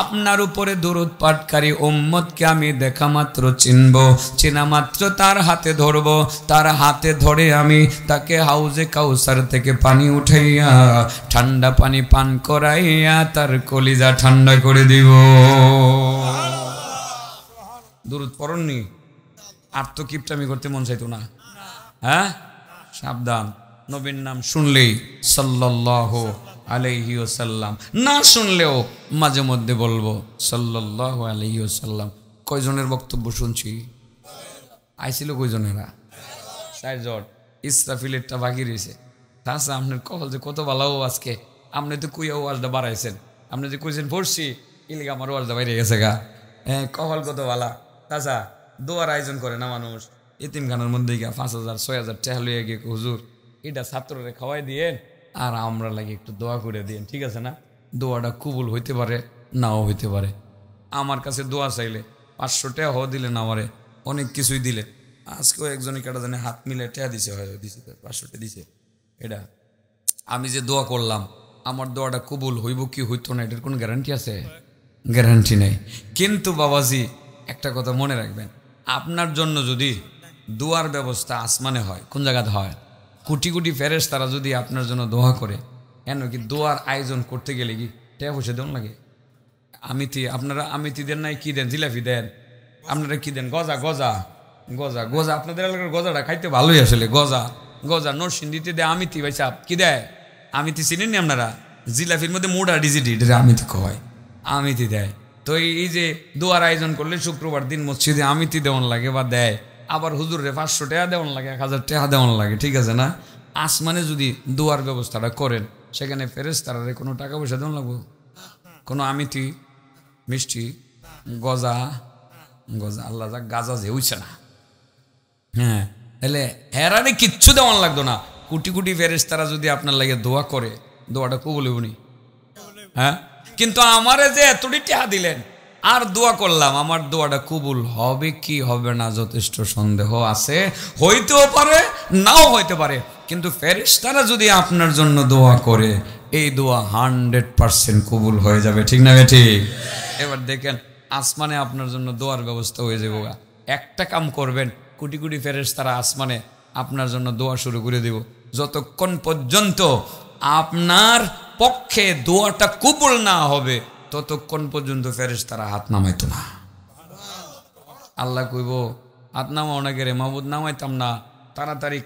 আপনার উপরে দরুদ পাঠকারী উম্মতকে আমি দেখা মাত্র চিনব, চেনা মাত্র তার হাতে ধরব, তার হাতে ধরে আমি তাকে হাউজে কাউসার থেকে পানি উঠাইয়া ঠান্ডা পানি পান করাইয়া তার কলিজা ঠান্ডা করে দিব। দরুদ পড়ননি? আর তো কিপটামি করতে মন চাইতো না। হ্যাঁ, সাবধান, নবীর নাম শুনলেই সাল্লাল্লাহু আলাইহি ওয়াসাল্লাম, না শুনলেও মাঝে মধ্যে বলবো সাল্লাল্লাহু আলাইহি ওয়াসাল্লাম। কয়জনের বক্তব্য শুনছি? আইছিল কয়জনেরা? 4 জন। ইসরাফিলেরটা বাকি রয়েছে। তাছাড়া আপনার কপাল যে কত ভালো আজকে, আপনি তো কুইয়া ওয়াজটা বাড়াইছেন, আপনি যে কইছেন পড়ছি ইলিগা আমার ওয়াজটা বাইরে গেছে গা। হ্যাঁ, কপাল কত ভালা। তাছাড়া দোয়ার আয়োজন করে না মানুষ, এতিমখানার মধ্যে গিয়ে 5,000 6,000 টাকা লইয়া গিয়ে হুজুর এটা ছাত্ররে খাওয়াই দিয়েন আর আমরা লাগে একটু দোয়া করে দিন, ঠিক আছে না? দোয়াটা কবুল হইতে পারে, নাও হইতে পারে। আমার কাছে দোয়া চাইলে 500 টাকা হো দিলেন, আমারে অনেক কিছুই দিলে। আজকেও একজনে কেটা জানে হাত মিলে টাকা দিছে, হয় দিছে 500 টাকা দিছে। এটা আমি যে দোয়া করলাম, আমার দোয়াটা কবুল হইব কি হইতো না এটার কোনো গ্যারান্টি আছে? গ্যারান্টি নেই। কিন্তু বাবাজি একটা কথা মনে রাখবেন, আপনার জন্য যদি দোয়ার ব্যবস্থা আসমানে হয়, কোন জায়গাতে হয়? কোটি কোটি ফেরেশতারা যদি আপনার জন্য দোয়া করে, কেন কি দোয়ার আয়োজন করতে গেলে কি টাকা পয়সা দেন লাগে? আমিতি, আপনারা আমিতি দেন নাই, কি দেন? জিলাপি দেন, আপনারা কি দেন? গজা গজা গজা গজা। আপনাদের এলাকার গজাটা খাইতে ভালোই আসলে। গজা গজা নরসিংদীতে দেয় আমিতি। ভাই সাহেব কি দেয়? আমিতি চিনেননি আপনারা? জিলাপির মধ্যে মোটা ডিজিটি, এটা আমিতি কয়, আমিতি দেয়। তো এই যে দোয়ার আয়োজন করলে শুক্রবার দিন মসজিদে আমিতি দেওয়ান লাগে বা দেয়, আবার হুজুরে 500 টাকা দেওয়ান লাগে, 1000 টাকা দেওয়ান লাগে, ঠিক আছে না? আসমানে যদি দোয়ার ব্যবস্থাটা করেন, সেখানে ফেরেশতারা কোনো টাকা পয়সা দেওয়ান লাগবো? কোনো আমিতি, মিষ্টি, গজা গজা, আল্লাহ যা গাজা যে হইছে না। হ্যাঁ, তাহলে হেরারে কিচ্ছু দেওয়ান লাগতো না। কোটি কোটি ফেরেশতারা যদি আপনার লাগে দোয়া করে, দোয়াটা কবুল হইবনি? হ্যাঁ, কিন্তু আমারে যে এতটি টাকা দিলেন আর দোয়া করলাম, আমার দোয়াটা কবুল হবে কি হবে না যথেষ্ট সন্দেহ আছে। হইতেও পারে, নাও হইতে পারে। কিন্তু ফেরেশতারা যদি আপনার জন্য দোয়া করে, এই দোয়া 100% কবুল হয়ে যাবে, ঠিক না ঠিক? এবার দেখেন আসমানে আপনার জন্য দোয়ার ব্যবস্থা হয়ে যাবে। একটা কাম করবেন, কোটি কোটি ফেরেশতারা আসমানে আপনার জন্য দোয়া শুরু করে দেব। যতক্ষণ পর্যন্ত আপনার পক্ষে দোয়াটা কবুল না হবে, ততক্ষণ পর্যন্ত ফেরেশতারা হাত নামাইতো না। আল্লাহ কইব হাত নামাও না গেরে মাহবুদ, নামাইতাম না, তাড়াতাড়ি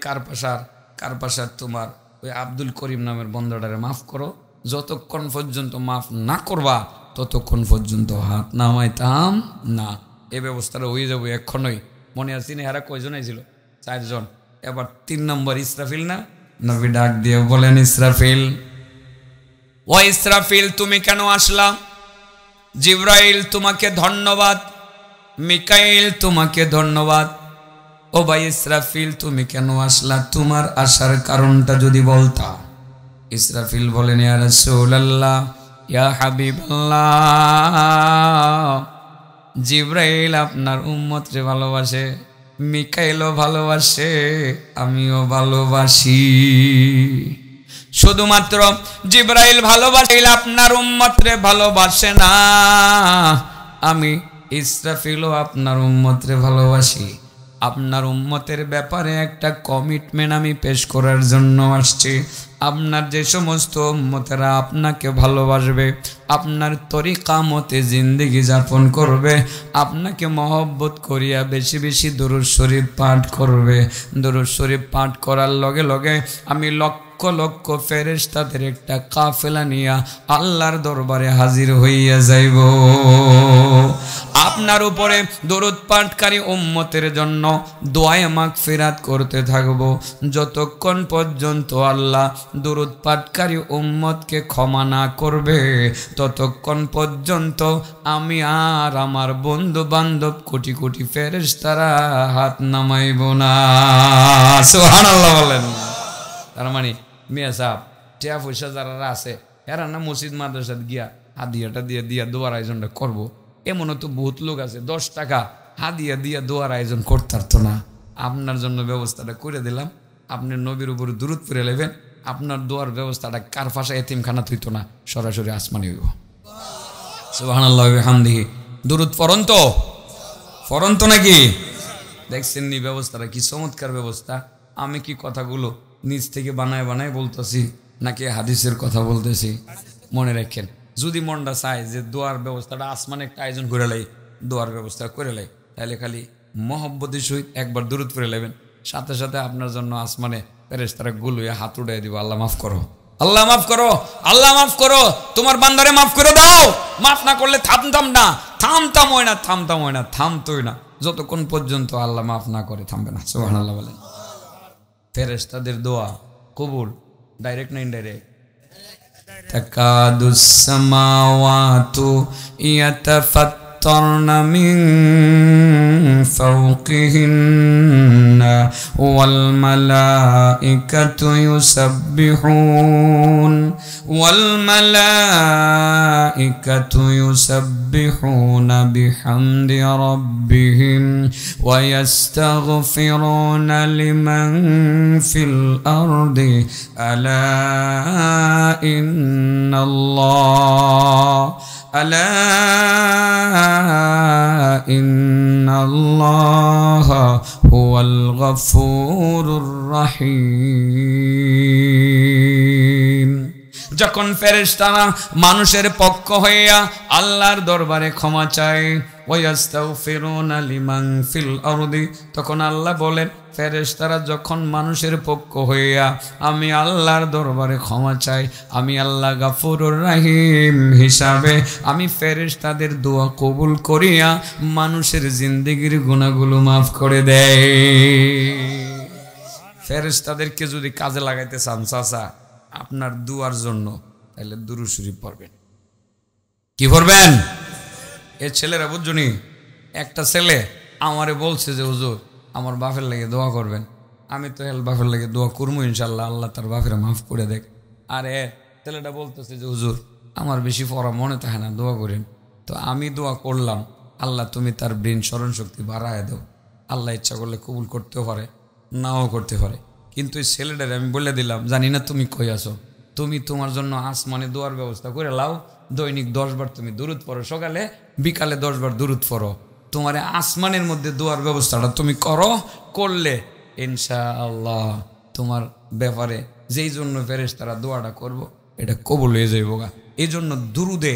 কারপাশার তোমার ওই আব্দুল করিম নামের বন্ধটারে মাফ করো। যতক্ষণ পর্যন্ত মাফ না করবা, ততক্ষণ পর্যন্ত হাত নামাইতাম না। এই ব্যবস্থাটা হয়ে যাবো এক্ষণই। মনে আছে হেরা কয়জন ছিল? 4 জন। এবার 3 নম্বর ইসরাফিল না? নবী ডাক দিয়ে বলেন, ইসরাফিল, ও ইসরাফিল তুমি কেন আসলা? জিব্রাইল তোমাকে ধন্যবাদ, মিকাইল তোমাকে ধন্যবাদ। ও ভাই ইসরাফিল তুমি কেন আসলা? তোমার আসার কারণটা যদি বলতা। ইসরাফিল বলেন, ইয়া রাসূলুল্লাহ, ইয়া হাবিবাল্লাহ, জিব্রাইল আপনার উম্মতরে ভালোবাসে, মিকাইলও ভালোবাসে, আমিও ভালোবাসি। শুধুমাত্র জিব্রাইল ভালোবাসে, আপনার উম্মতরে ভালোবাসে না। আমি ইসরাফিলও আপনার উম্মতরে ভালোবাসি। আপনার উম্মতের ব্যাপারে একটা কমিটমেন্ট আমি পেশ করার জন্য আসছি। আপনার যে সমস্ত উম্মতেরা আপনাকে ভালোবাসবে, আপনার তরিকা মতে জিন্দেগি যাপন করবে, আপনাকে মহব্বত করিয়া বেশি বেশি দুরূদ শরীফ পাঠ করবে, দুরূদ শরীফ পাঠ করার লগে লগে আমি লক্ষ লক্ষ ফেরেশতাদের একটা কাফেলা নিয়া আল্লাহর দরবারে হাজির হইয়া যাইব। আপনার উপরে দরুদ পাঠকারী উম্মতের জন্য দোয়ায়ে মাগফিরাত করতে থাকব, যতক্ষণ পর্যন্ত আল্লাহ দরুদ পাঠকারী উম্মতকে ক্ষমা না করবে, ততক্ষণ পর্যন্ত আমি আর আমার বন্ধু বান্ধব কোটি কোটি ফেরেশতারা হাত নামাইব না। সুবহানাল্লাহ বলেন। তার মানে মিয়া সাহেব টিয়া পয়সা যারা আছে এরা না মসজিদ মাদ্রাসাত গিয়া হাদিয়াটা দিয়ে দিয়া দোয়ার আয়োজনটা করবো, এমনও তো বহুত লোক আছে 10 টাকা হাদিয়া দিয়া দোয়ার আয়োজন করতে পারতো না। আপনার জন্য ব্যবস্থাটা করে দিলাম, আপনি নবীর উপর দুরূদ পড়ে নেবেন, আপনার দোয়ার ব্যবস্থাটা কার ভাষায় এতিমখানা থইতো না, সরাসরি আসমানি হইব। সুবহানাল্লাহি ওয়া বিহামদিহি। দুরূদ পড়ন্ত নাকি? দেখছেন নি ব্যবস্থাটা কি চমৎকার ব্যবস্থা। আমি কি কথাগুলো নিজ থেকে বানায় বানায় বলতেছি নাকি হাদিসের কথা বলতেছি? মনে রাখেন, যদি মনটা চায় যে দোয়ার ব্যবস্থাটা আসমানে একটা আয়োজন করে লাই, দোয়ার ব্যবস্থা করে লাই, তাহলে খালি মহব্বতের সহিত একবার দুরূদ পড়ে নেবেন, সাথে সাথে আপনার জন্য আসমানে ফেরেশতারা গুলুয়ে হাত উড়াই দিব, আল্লাহ মাফ করো, আল্লাহ মাফ করো, আল্লাহ মাফ করো, তোমার বান্দারে মাফ করে দাও। মাফ না করলে থামতাম হয় না, থামতোই না যতক্ষণ পর্যন্ত আল্লাহ মাফ না করে থামবে না। সুবহানাল্লাহ বলেন। ফেরেশতাদের দোয়া কবুল, ডাইরেক্ট না ইনডাইরেক্ট? তাকাদুস সামাওয়াতু ইয়াতাফাত্তারনা মিন ফাওকিহিন্না ওয়াল মালাইকাতু ইউসাব্বিহুনা বিহামদি রাব্বিহিম ওয়া ইস্তাগফিরুনা লিমান ফিল আরদি আলা ইন্নাল্লাহ হুয়াল গফুরুর রহিম। যখন ফেরেশতারা মানুষের পক্ষ হইয়া আল্লাহর দরবারে ক্ষমা চায়, ওয়াস্তাগফিরুনা লিমান ফিল আরদি, তখন আল্লাহ বলেন ফেরেশতারা যখন মানুষের পক্ষ হইয়া আমি আল্লাহর দরবারে ক্ষমা চাই, আমি আল্লাহ গফুরুর রহিম হিসাবে আমি ফেরেশতাদের দোয়া কবুল করিয়া মানুষের জিন্দেগির গুনাহগুলো মাফ করে দেয়। ফেরেশতাদেরকে যদি কাজে লাগাইতে চান চাচা আপনার দুয়ার জন্য, তাহলে দুরূদ শরীফ পড়বেন। কি পড়বেন? এ ছেলেরা বুঝছনি, একটা ছেলে আমারে বলছে যে হুজুর আমার বাপের লাগে দোয়া করবেন। আমি তো বাপের লাগে দোয়া করবো ইনশাল্লাহ, আল্লাহ তার বাপের মাফ করে দেখ। আর ছেলেটা বলতেছে যে হুজুর আমার বেশি পড়া মনে থাকে না, দোয়া করেন। তো আমি দোয়া করলাম, আল্লাহ তুমি তার ব্রেন স্মরণ শক্তি বাড়ায় দাও। আল্লাহ ইচ্ছা করলে কবুল করতেও পারে, নাও করতে পারে। কিন্তু এই ছেলেটারে আমি বলে দিলাম, জানি না তুমি কই আছো, তুমি তোমার জন্য আসমানে দোয়ার ব্যবস্থা করে লাও, দৈনিক 10 বার তুমি দুরূদ পড়ো, সকালে বিকালে 10 বার দুরূদ পড়ো। তোমার আসমানের মধ্যে দোয়ার ব্যবস্থাটা তুমি করলে ইনশাআল্লাহ তোমার ব্যাপারে যেই জন্য ফেরেশতারা দোয়াটা করব এটা কবুল হয়ে যাইব গা। এই জন্য দুরূদে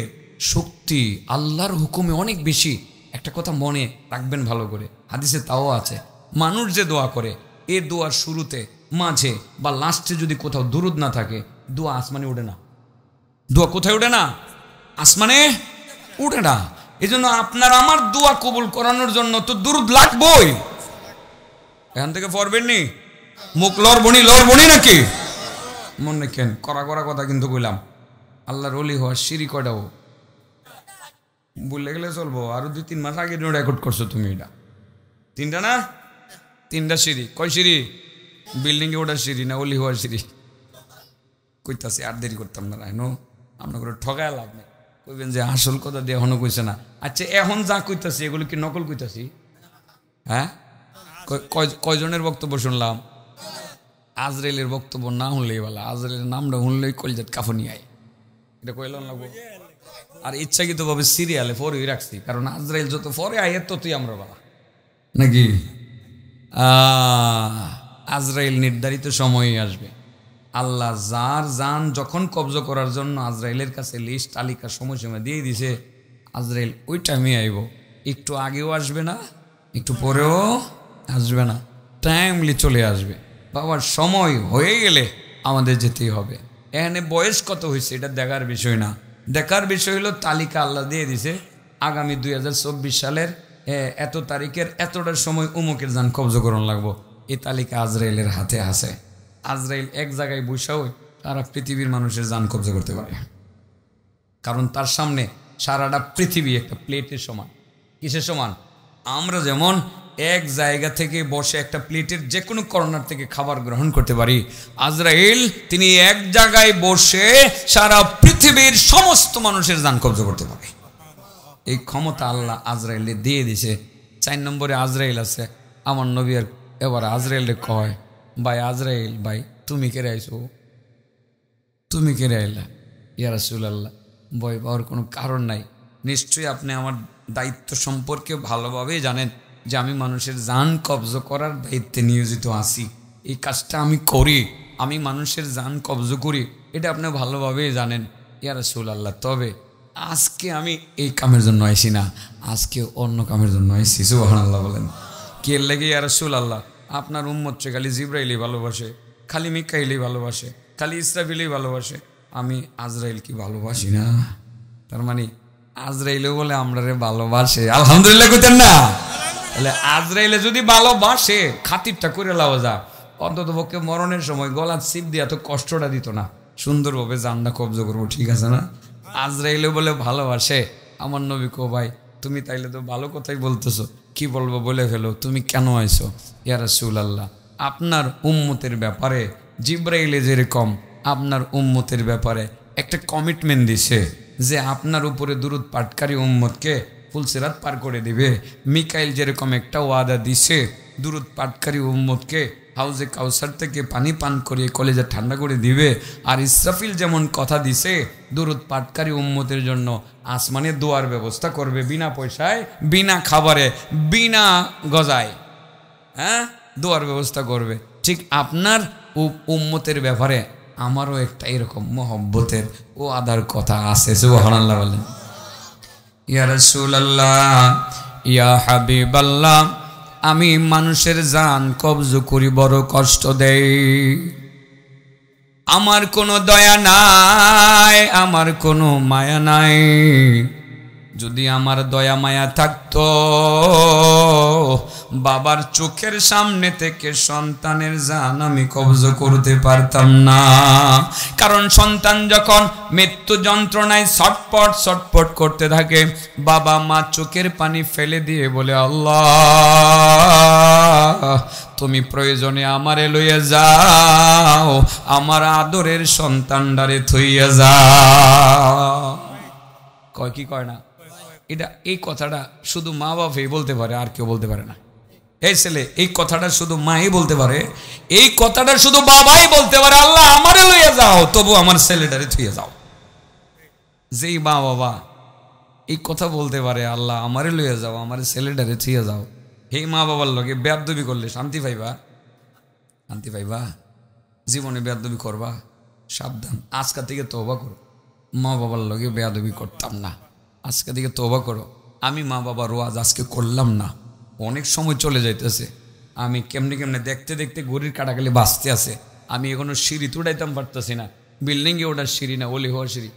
শক্তি আল্লাহর হুকুমে অনেক বেশি। একটা কথা মনে রাখবেন ভালো করে, হাদিসে তাও আছে, মানুষ যে দোয়া করে এই দোয়ার শুরুতে মাঝে বা লাস্টে যদি কোথাও দুরূদ না থাকে, দোয়া আসমানে উঠে না। দোয়া কোথায় উঠে না? আসমানে উঠে না। এই জন্য আপনার আমার দোয়া কবুল করানোর জন্য তো দুরূদ লাগবেই। এখান থেকে পড়বেন নি, মুখ লড়বনি নাকি? মনে রাখেন, করা কথা কিন্তু কইলাম। আল্লাহর ওলি হওয়ার সিঁড়ি কয়টাও বললে গেলে চলবো। আরো 2-3 মাস আগে রেকর্ড করছো তুমি, এটা 3টা না 3টা সিঁড়ি। কয় সিঁড়ি? বিল্ডিং এ ওঠার সিঁড়ি না ওলি হওয়ার সিঁড়ি? কইতাছি আর দেরি করতাম না, রাইনো আমরা করে ঠগায় লাভ নেই। কইবেন যে আসল কথা দিয়ে এখনো কইছে না। আচ্ছা এখন যা কইতাছি এগুলো কি নকল কইতাছি? হ্যাঁ, কয়জনের বক্তব্য শুনলাম? আজরাইলের বক্তব্য না শুনলেই বলা, আজরাইলের নামটা শুনলেই কলজাত কাফনি আয়, এটা কইলাম লাগবো। আর ইচ্ছাকৃত ভাবে সিরিয়ালে পরেই রাখছি, কারণ আজরাইল যত পরে আয়ের ততই আমরা বলা নাকি। আজরাইল নির্ধারিত সময়ই আসবে। আল্লাহ যার জান যখন কবজ করার জন্য আজরাইলের কাছে লিস্ট তালিকা সময়সীমা দিয়ে দিছে, আজরাইল ওই টাইমে আইব। একটু আগেও আসবে না, একটু পরেও আসবে না, টাইমলি চলে আসবে। বাবার সময় হয়ে গেলে আমাদের যেতেই হবে। এখানে বয়স কত হয়েছে এটা দেখার বিষয় না, দেখার বিষয় হলো তালিকা আল্লাহ দিয়ে দিছে। আগামী 2024 সালের এত তারিখের এতটার সময় উমুকের জান কবজ করণ লাগবো, এই তালিকা আজরাইলের হাতে আছে। আজরাইল এক জায়গায় বসেও তারা পৃথিবীর মানুষের জান কবজা করতে পারে, কারণ তার সামনে সারাটা পৃথিবী একটা প্লেটের সমান। কিসের সমান? আমরা যেমন এক জায়গা থেকে বসে একটা প্লেটের যে কোনো কর্নার থেকে খাবার গ্রহণ করতে পারি, আজরাইল তিনি এক জায়গায় বসে সারা পৃথিবীর সমস্ত মানুষের জান কবজা করতে পারে। এই ক্ষমতা আল্লাহ আজরাইলে দিয়ে দিছে। 4 নম্বরে আজরাইল আছে। আমার নবী আর এবার আজরাইলে কয়, ভাই আজরাইল ভাই তুমি কেড়ে আইছো? তুমি কে আইলা ইয়া রাসূলুল্লাহ? ভয় পাওয়ার কোনো কারণ নাই। নিশ্চয়ই আপনি আমার দায়িত্ব সম্পর্কে ভালোভাবেই জানেন যে আমি মানুষের জান কবজ করার দায়িত্বে নিয়োজিত আছি। এই কাজটা আমি করি, আমি মানুষের জান কবজ করি, এটা আপনি ভালোভাবেই জানেন ইয়া রাসূলুল্লাহ। তবে আজকে আমি এই কামের জন্য আইছি না, আজকে অন্য কামের জন্য আইছি। সুবহানাল্লাহ বলেন। কে লেগে ইয়া রাসূলুল্লাহ? আপনার উম্মতকে খালি জিবরাইলই ভালোবাসে, খালি মিকাইলই ভালোবাসে, খালি ইসরাফিলই ভালোবাসে, আমি আজরাইল কি ভালোবাসি না? তার মানে আজরাইলও বলে আমরা রে ভালোবাসে। আলহামদুলিল্লাহ কইতেন না? তাহলে আজরাইলে যদি ভালোবাসে খাতিরটা করে লাও যা, অন্তত পক্ষে মরণের সময় গলার চিপ দিয়ে এত কষ্টটা দিত না, সুন্দরভাবে জানটা কবজ করবো। ঠিক আছে না? আজরাইলে বলে ভালোবাসে। আমার নবী কো ভাই তুমি তাইলে তো ভালো কথাই বলতেছো, কি বলবো বলে ফেলো, তুমি কেন আইছো? ইয়া রাসূলুল্লাহ, আপনার উম্মতের ব্যাপারে জিবরাইলে যেরকম আপনার উম্মতের ব্যাপারে একটা কমিটমেন্ট দিছে যে আপনার উপরে দুরূদ পাঠকারী উম্মতকে ফুলসিরাত পার করে দিবে, মিকাইল যেরকম একটা ওয়াদা দিছে দুরূদ পাঠকারী উম্মতকে হাউজে কাউসার থেকে পানি পান করিয়ে কলেজে ঠান্ডা করে দিবে, আর ইসরাফিল যেমন কথা দিছে দুরূদ পাঠকারী উম্মতের জন্য আসমানে দোয়ার ব্যবস্থা করবে, বিনা পয়সায়, বিনা খাবারে, বিনা গজায়, হ্যাঁ, দোয়ার ব্যবস্থা করবে। ঠিক আপনার উম্মতের ব্যাপারে আমারও একটা এরকম মহব্বতের ও আদার কথা আছে। সুবহানাল্লাহ বলেন। ইয়া রাসূলুল্লাহ, ইয়া হাবিবাল্লাহ, আমি মানুষের জান কবজ করি, বড় কষ্ট দেই, আমার কোনো দয়া নাই, আমার কোনো মায়া নাই। যদি আমার দয়া মায়া থাকতো বাবার চোখের সামনে থেকে সন্তানের জান আমি কবজ করতে পারতাম না। কারণ সন্তান যখন মৃত্যু যন্ত্রণায় ছটপট ছটপট করতে থাকে, বাবা মা চোখের পানি ফেলে দিয়ে বলে, আল্লাহ তুমি প্রয়োজনে আমারে লইয়া যাও, আমার আদরের সন্তানটারে থইয়া যাও। কয় কি কয় না? এটা এই কথাটা শুধু মা বাবাই বলতে পারে, আর কেউ বলতে পারে না। এই ছেলে এই কথাটা শুধু মাই বলতে পারে, এই কথাটা শুধু বাবাই বলতে পারে, আল্লাহ আমারে লইয়া যাও, তবু আমার ছেলেটারে থুইয়া যাও। যেই মা বাবা এই কথা বলতে পারে, আল্লাহ আমারে লইয়া যাও, আমার ছেলেটারে থুইয়া যাও, এই মা বাবার লগে বেয়াদবি করলে শান্তি পাইবা? শান্তি পাইবা? জীবনে বেয়াদবি করবা? সাবধান, আজকে থেকে তওবা করো, মা বাবার লগে বেয়াদবি করতাম না, আজকে থেকে তওবা করো। আমি মা বাবার ওয়াজ আজকে করলাম না, অনেক সময় চলে যাইতেছে, আমি কেমনে কেমনে দেখতে দেখতে ঘড়ির কাটাকালি বাঁচতে আছে, আমি এখনো সিঁড়ি তুড়াইতাম পারতেছি না, বিল্ডিংয়ে ওঠার সিঁড়ি না, ওলি হওয়ার সিঁড়ি।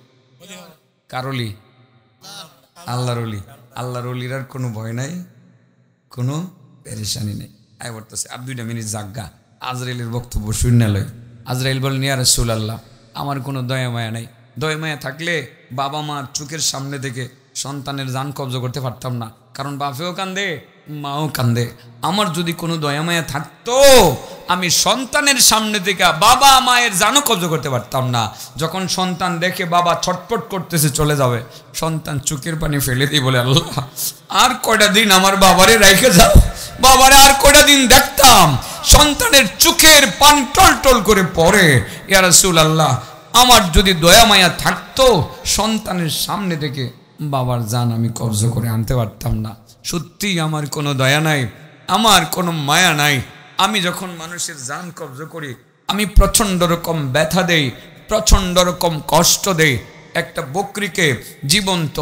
কারলি আল্লাহর অলি, আল্লাহর অলির আর কোনো ভয় নাই, কোনো পেরেশানি নেই। আয় পড়তেছে আর 2 মিনিট জাগা, আজরাইলের বক্তব্য শূন্য লয়। আজরাইল বলেন, ইয়া রাসূলুল্লাহ আমার কোনো দয়া মায়া নাই, দয়া মায়া থাকলে বাবা মার চোখের সামনে থেকে সন্তানের জান কবজ করতে পারতাম না, কারণ বাপেও কান্দে মাও কান্দে। আমার যদি কোনো দয়া মায়া থাকতো আমি সন্তানের সামনে থেকে বাবা মায়ের জানও কবজ করতে পারতাম না। যখন সন্তান দেখে বাবা ছটপট করতেছে চলে যাবে, সন্তান চোখের পানি ফেলে দিয়ে বলে, আল্লাহ আর কয়টা দিন আমার বাবারে রেখে যাও, বাবারে আর কয়টা দিন দেখতাম। সন্তানের চোখের পানি টল টল করে পড়ে। ইয়া রাসূলুল্লাহ আমার যদি দয়া মায়া থাকতো সন্তানের সামনে থেকে বাবার জান আমি কবজ করে আনতে পারতাম না। সত্যি আমার কোনো দয়া নাই, আমার কোনো মায়া নাই। আমি যখন মানুষের জান কবজ করি আমি প্রচণ্ড রকম ব্যথা দেই, প্রচণ্ড রকম কষ্ট দেই। একটা বকরিকে জীবন্ত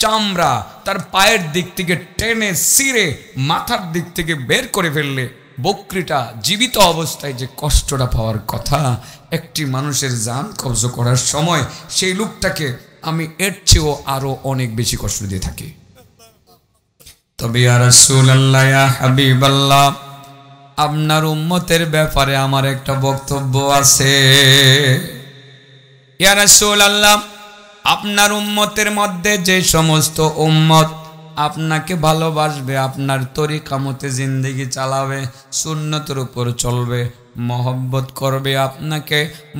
চামড়া তার পায়ের দিক থেকে টেনে ছিঁড়ে মাথার দিক থেকে বের করে ফেললে বকরিটা জীবিত অবস্থায় যে কষ্টটা পাওয়ার কথা, একটি মানুষের জান কবজ করার সময় সেই লোকটাকে আমি এর চেয়েও আরো অনেক বেশি কষ্ট দিয়ে থাকি। তবে ইয়া রাসূলুল্লাহ, ইয়া হাবিবাল্লাহ আপনার উম্মতের ব্যাপারে আমার একটা বক্তব্য আছে। ইয়া রাসূলুল্লাহ আপনার উম্মতের মধ্যে যে সমস্ত উম্মত আপনাকে ভালোবাসবে, আপনার তরিকা মতে জিন্দেগি চালাবে, সুন্নতের উপর চলবে, মহব্বত করবে, আপনাকে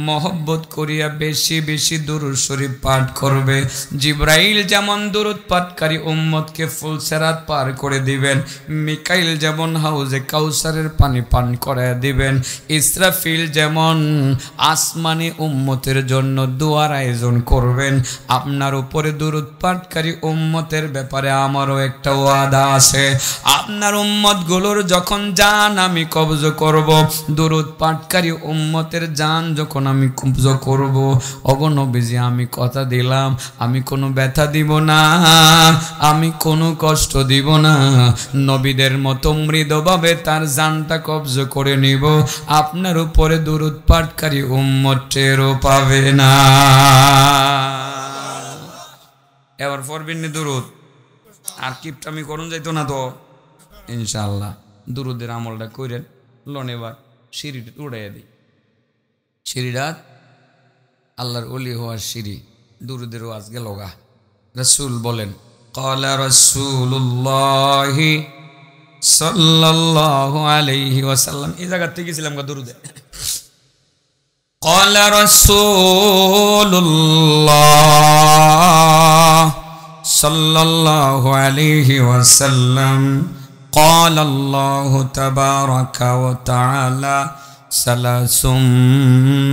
মহব্বত করিয়া বেশি বেশি দুরূদ শরীফ পাঠ করবে। জিবরাইল যেমন দুরূদ পাঠকারী উম্মতকে ফুলসেরাত পার করে দিবেন, মিকাইল যেমন হাউজে কাউসারের পানি পান করায় দিবেন, ইসরাফিল যেমন আসমানি উম্মতের জন্য দোয়ার আয়োজন করবেন, আপনার উপরে দুরূদ পাঠকারী উম্মতের ব্যাপারে আমারও একটা ওয়াদা আছে। আপনার উম্মতগুলোর যখন জান আমি কবজ করব, দুরূদ পাঠকারী উম্মতের জান যখন আমি কবজ করব, ওগো নবীজি আমি কথা দিলাম আমি কোনো ব্যথা দিব না, আমি কোনো কষ্ট দিব না, নবীদের মতো মৃদুভাবে তার জানটা কবজ করে নিব, আপনার উপরে দুরূদ পাঠকারী উম্মত টেরও পাবে না। এবার পড়বেন নি দুরূদ, আর কিপটামি করুন যাইতো না তো ইনশাআল্লাহ। দুরূদের আমলটা করেন লন। এবার সিঁড়িটা উড়াইয়া দিই, সিঁড়িটা আল্লাহর ওলি হওয়ার সিঁড়ি, দুরূদের ওয়াজ গেল গা। রাসূল বলেন ক্বালা রাসূলুল্লাহি সাল্লাল্লাহু আলাইহি ওয়াসাল্লাম, এই জায়গা থেকে গেছিলাম গা দুরূদে। ক্বালা রাসূলুল্লাহ সাল্লাল্লাহু আলাইহি ওয়াসাল্লাম قال الله تبارك وتعالى ثلاث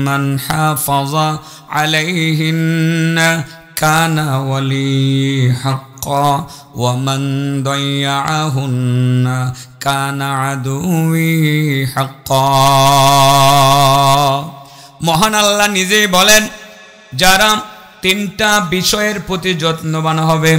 من حافظ عليهن كان ولي حقا ومن ضيعهن كان عدوي حقا। মহান আল্লাহ নিজেই বলেন, যারা তিনটা বিষয়ের প্রতি যত্নবান হবে,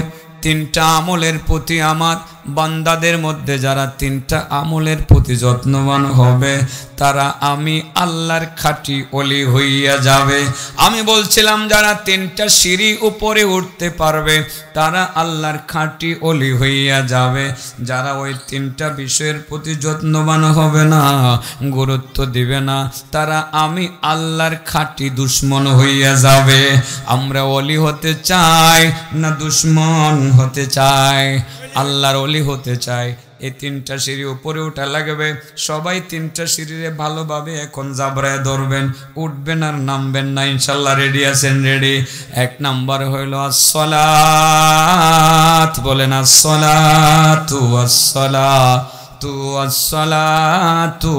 তিনটা আমলের প্রতি আমার বান্দাদের মধ্যে যারা তিনটা আমলের প্রতি যত্নবান হবে, তারা আমি আল্লাহর খাঁটি ওলি হইয়া যাবে। আমি বলছিলাম যারা তিনটা সিঁড়ি উপরে উঠতে পারবে তারা আল্লাহর খাঁটি ওলি হইয়া যাবে। যারা ওই তিনটা বিষয়ের প্রতি যত্নবান হবে না, গুরুত্ব দিবে না, তারা আমি আল্লাহর খাঁটি দুশ্মন হইয়া যাবে। আমরা ওলি হতে চাই না দুশ্মন হতে চাই? আল্লাহর ওলি হতে চাই। এই তিনটা সিঁড়ি উপরে উঠা লাগবে। সবাই তিনটা সিঁড়িরে ভালোভাবে এখন জাবরায় ধরবেন, উঠবেন আর নামবেন না। ইনশাল্লাহ রেডি আছেন? রেডি। এক নাম্বার হইল আসসালাত, বলেন আসসালাতু আসসালাতু আসসালাতু